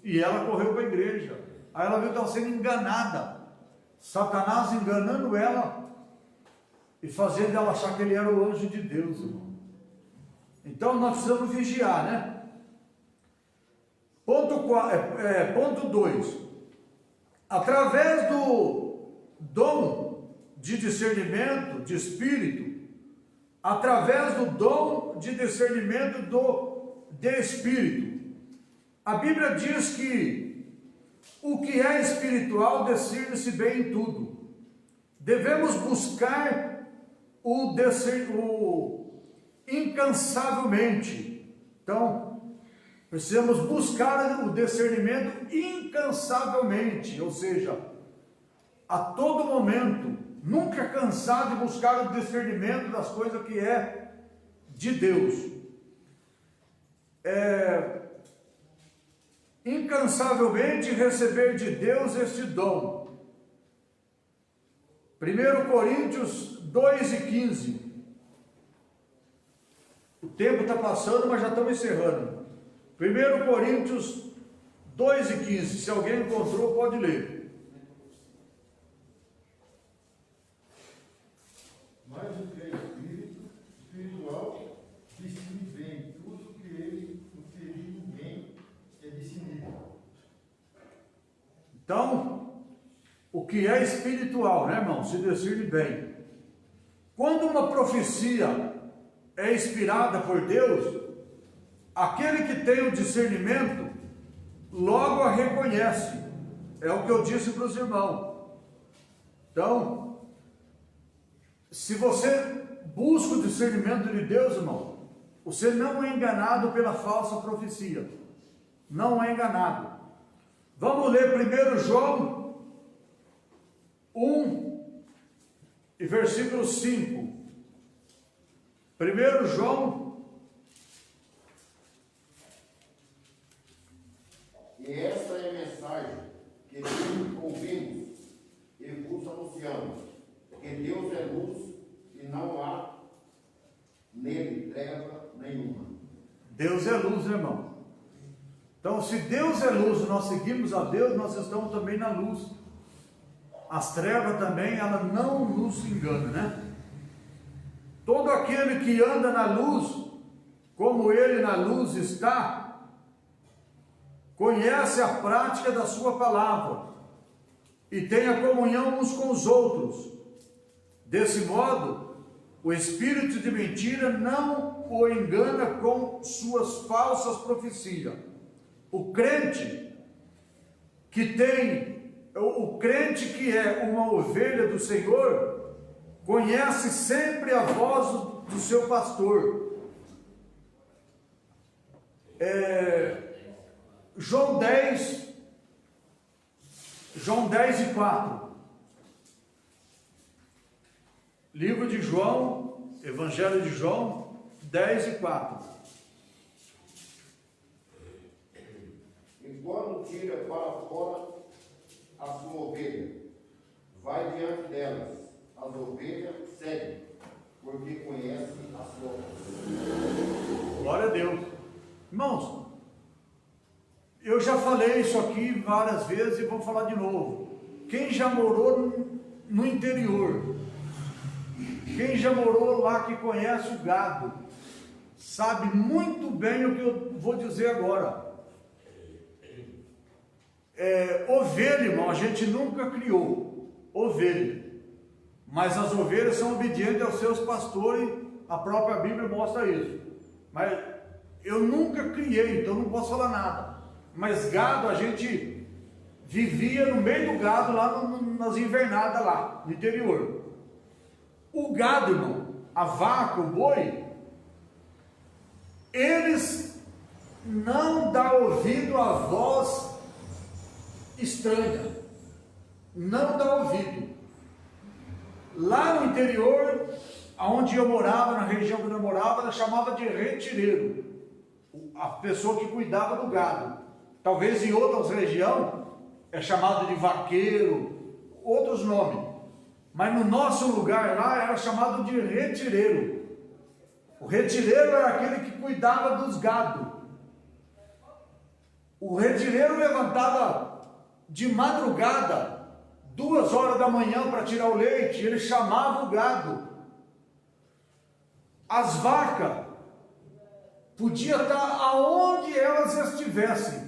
E ela correu para a igreja. Aí ela viu que estava sendo enganada. Satanás enganando ela e fazendo ela achar que ele era o anjo de Deus, irmão. Então nós precisamos vigiar, né? Ponto 2. Através do dom de discernimento, de espírito, através do dom de discernimento de espírito. A Bíblia diz que o que é espiritual discerne-se bem em tudo. Devemos buscar o incansavelmente. Então, precisamos buscar o discernimento incansavelmente, ou seja, a todo momento, nunca cansar de buscar o discernimento das coisas que é de Deus. Incansavelmente receber de Deus este dom. 1 Coríntios 2:15. O tempo está passando, mas já estamos encerrando. 1 Coríntios 2:15. Se alguém encontrou, pode ler. Mas o que é espiritual, discerne bem tudo que ninguém é discernido. Então, o que é espiritual, né, irmão? Se discerne bem. Quando uma profecia é inspirada por Deus, aquele que tem o discernimento logo a reconhece. É o que eu disse para os irmãos. Então, se você busca o discernimento de Deus, irmão, você não é enganado pela falsa profecia. Não é enganado. Vamos ler 1 João 1 e versículo 5. 1 João. E esta é a mensagem que ouvimos e vos anunciamos, que Deus é luz e não há nele treva nenhuma. Deus é luz, irmão. Então, se Deus é luz, nós seguimos a Deus, nós estamos também na luz. As trevas também, ela não nos engana, né? Todo aquele que anda na luz, como ele na luz está, conhece a prática da sua palavra e tem a comunhão uns com os outros. Desse modo, o espírito de mentira não o engana com suas falsas profecias. O crente que é uma ovelha do Senhor, conhece sempre a voz do seu pastor. João 10:4. Livro de João, Evangelho de João, 10:4. E quando tira para fora a sua ovelha, vai diante delas, as ovelhas seguem, porque conhece a sua voz. Glória a Deus. Irmãos, eu já falei isso aqui várias vezes e vou falar de novo. Quem já morou no interior, quem já morou lá, que conhece o gado, sabe muito bem o que eu vou dizer agora. Ovelha, irmão, a gente nunca criou ovelha, mas as ovelhas são obedientes aos seus pastores, a própria Bíblia mostra isso. Mas eu nunca criei, então não posso falar nada. Mas gado, a gente vivia no meio do gado, lá nas invernadas lá, no interior. O gado, irmão, a vaca, o boi, eles não dão ouvido à voz estranha, não dá ouvido. Lá no interior, onde eu morava, na região que eu morava, ela chamava de retireiro, a pessoa que cuidava do gado. Talvez em outras regiões é chamado de vaqueiro, outros nomes, mas no nosso lugar lá era chamado de retireiro. O retireiro era aquele que cuidava dos gados. O retireiro levantava de madrugada, 2 horas da manhã, para tirar o leite. Ele chamava o gado. As vacas podiam estar aonde elas estivessem,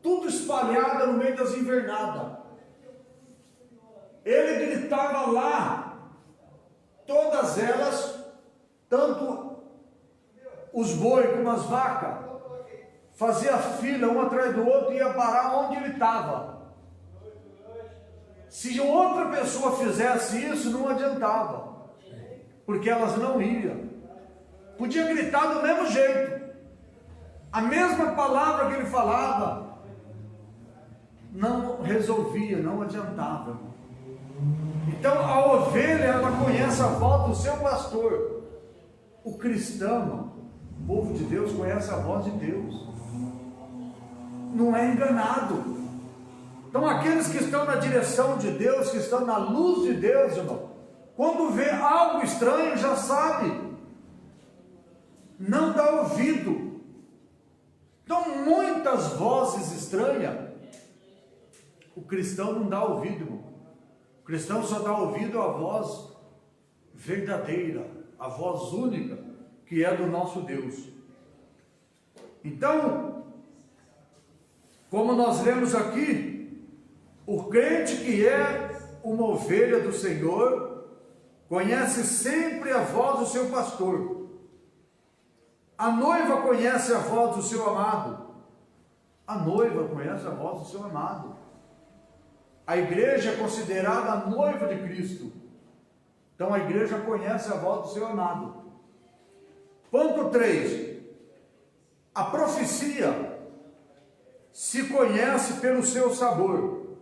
tudo espalhada no meio das invernadas. Ele gritava lá, todas elas tanto os bois como as vacas, fazia fila um atrás do outro e ia parar onde ele estava. Se outra pessoa fizesse isso, não adiantava, porque elas não iam. Podia gritar do mesmo jeito, a mesma palavra que ele falava, não resolvia, não adiantava. Então a ovelha, ela conhece a voz do seu pastor. O cristão, o povo de Deus, conhece a voz de Deus, não é enganado. Então aqueles que estão na direção de Deus, que estão na luz de Deus, irmão, quando vê algo estranho, já sabe, não dá ouvido. Então muitas vozes estranhas, o cristão não dá ouvido, irmão. O cristão só dá ouvido à voz verdadeira, a voz única, que é do nosso Deus. Então, como nós lemos aqui, o crente que é uma ovelha do Senhor, conhece sempre a voz do seu pastor. A noiva conhece a voz do seu amado. A noiva conhece a voz do seu amado. A igreja é considerada a noiva de Cristo. Então a igreja conhece a voz do seu amado. Ponto 3. A profecia se conhece pelo seu sabor.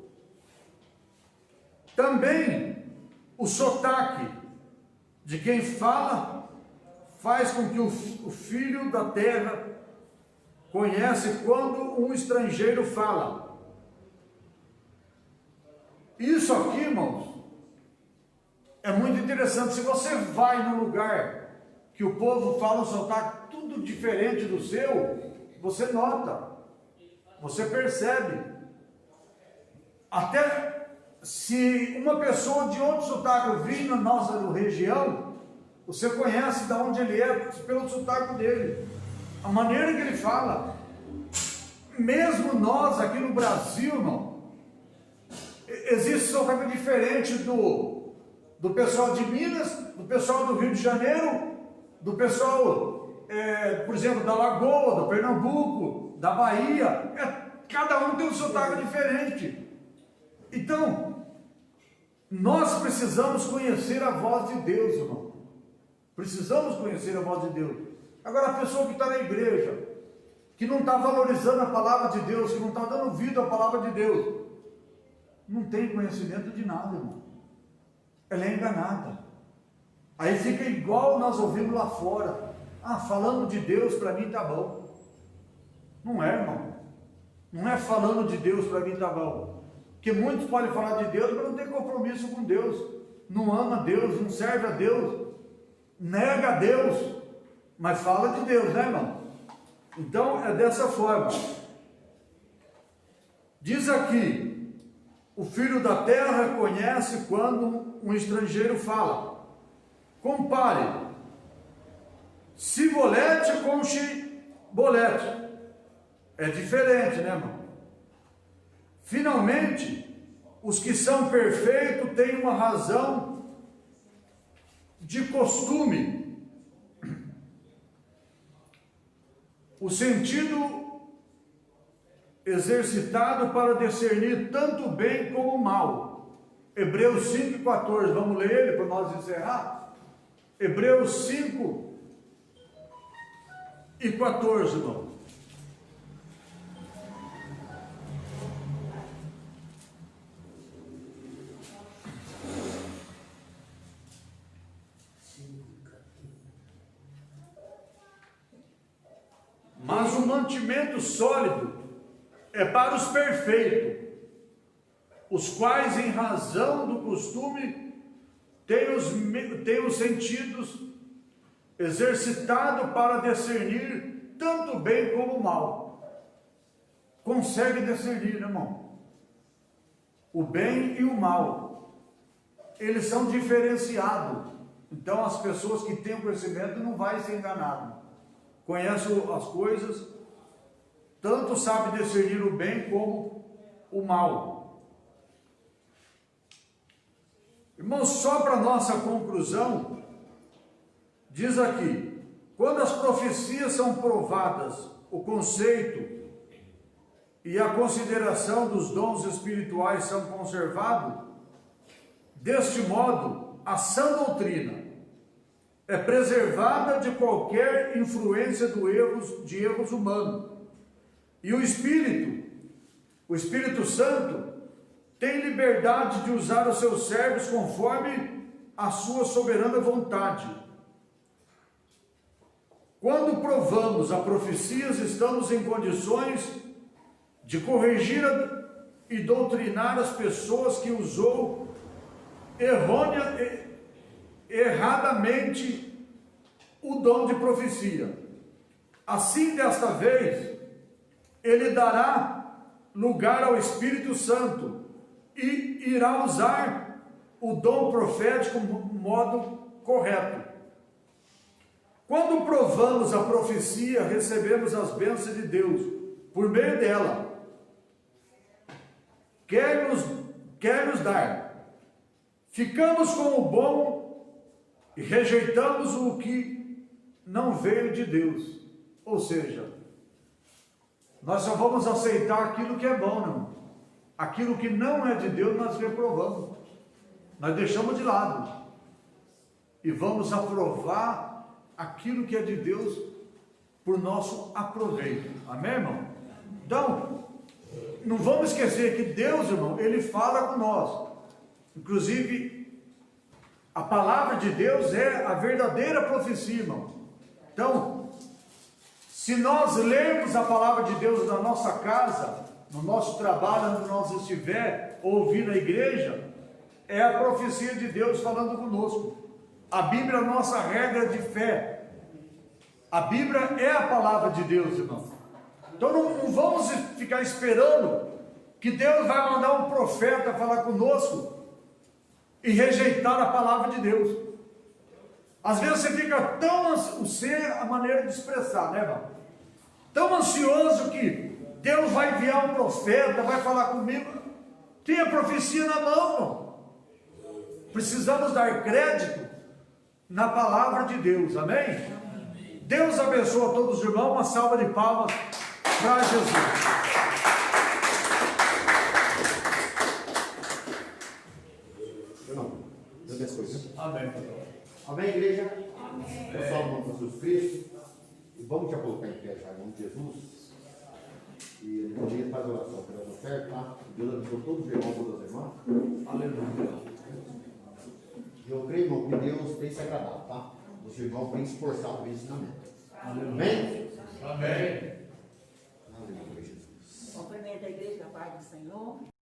Também o sotaque de quem fala faz com que o filho da terra conhece quando um estrangeiro fala. Isso aqui, irmãos, é muito interessante. Se você vai num lugar que o povo fala um sotaque tudo diferente do seu, você nota, você percebe. Até se uma pessoa de outro sotaque vir na nossa região, você conhece de onde ele é pelo sotaque dele, a maneira que ele fala. Mesmo nós aqui no Brasil, irmão, existe sotaque diferente do pessoal de Minas, do pessoal do Rio de Janeiro, do pessoal, por exemplo, da Lagoa, do Pernambuco, da Bahia. Cada um tem um sotaque diferente. Então, nós precisamos conhecer a voz de Deus, irmão. Precisamos conhecer a voz de Deus. Agora, a pessoa que está na igreja, que não está valorizando a palavra de Deus, que não está dando ouvido à palavra de Deus, não tem conhecimento de nada, irmão. Ela é enganada. Aí fica igual nós ouvimos lá fora. Ah, falando de Deus para mim tá bom. Não é, irmão. Não é falando de Deus para mim tá bom. Porque muitos podem falar de Deus, mas não tem compromisso com Deus. Não ama Deus, não serve a Deus, nega a Deus, mas fala de Deus, né, irmão? Então é dessa forma. Diz aqui: o filho da terra conhece quando um estrangeiro fala. Compare cibolete com chibolete. É diferente, né, irmão? Finalmente, os que são perfeitos têm uma razão de costume. O sentido exercitado para discernir tanto o bem como o mal. Hebreus 5,14, vamos ler ele para nós encerrar? Hebreus 5:14, irmão. Mas o mantimento sólido é para os perfeitos, os quais, em razão do costume, têm os sentidos exercitados para discernir tanto o bem como o mal. Consegue discernir, irmão? O bem e o mal, eles são diferenciados. Então as pessoas que têm o conhecimento não vão ser enganadas. Conhece as coisas, tanto sabe discernir o bem como o mal. Irmãos, só para nossa conclusão, diz aqui, quando as profecias são provadas, o conceito e a consideração dos dons espirituais são conservados, deste modo, a sã doutrina é preservada de qualquer influência de erros humanos. E o Espírito Santo, tem liberdade de usar os seus servos conforme a sua soberana vontade. Quando provamos a profecias, estamos em condições de corrigir e doutrinar as pessoas que usou erradamente o dom de profecia. Assim, desta vez, ele dará lugar ao Espírito Santo e irá usar o dom profético de modo correto. Quando provamos a profecia, recebemos as bênçãos de Deus por meio dela. Quer nos dar. Ficamos com o bom e rejeitamos o que não veio de Deus. Ou seja, nós só vamos aceitar aquilo que é bom, não. Aquilo que não é de Deus, nós reprovamos. Nós deixamos de lado. E vamos aprovar aquilo que é de Deus por nosso aproveito. Amém, irmão? Então, não vamos esquecer que Deus, irmão, Ele fala com nós. Inclusive, a palavra de Deus é a verdadeira profecia, irmão. Então, se nós lermos a palavra de Deus na nossa casa, no nosso trabalho, onde nós estiver, ouvir na igreja, é a profecia de Deus falando conosco. A Bíblia é a nossa regra de fé. A Bíblia é a palavra de Deus, irmão. Então não vamos ficar esperando que Deus vai mandar um profeta falar conosco e rejeitar a palavra de Deus. Às vezes você fica tão, você a maneira de expressar, né, irmão? Tão ansioso que Deus vai enviar um profeta, vai falar comigo. Tem a profecia na mão, irmão. Precisamos dar crédito na palavra de Deus, amém? Deus abençoe a todos os irmãos, uma salva de palmas para Jesus. Irmão, Deus abençoe. Amém. Amém, igreja? Amém. Eu salvo o nome de Jesus Cristo. E vamos te colocar em pé já, em nome de Jesus. E no dia faz oração pela oferta, tá? Deus abençoe todos os irmãos, todas as irmãs. Aleluia. Eu creio, irmão, que Deus tem se agradado, tá? Os irmãos têm se esforçado no ensinamento. Amém? Amém. Aleluia, Jesus. Cumprimento a igreja da paz do Senhor.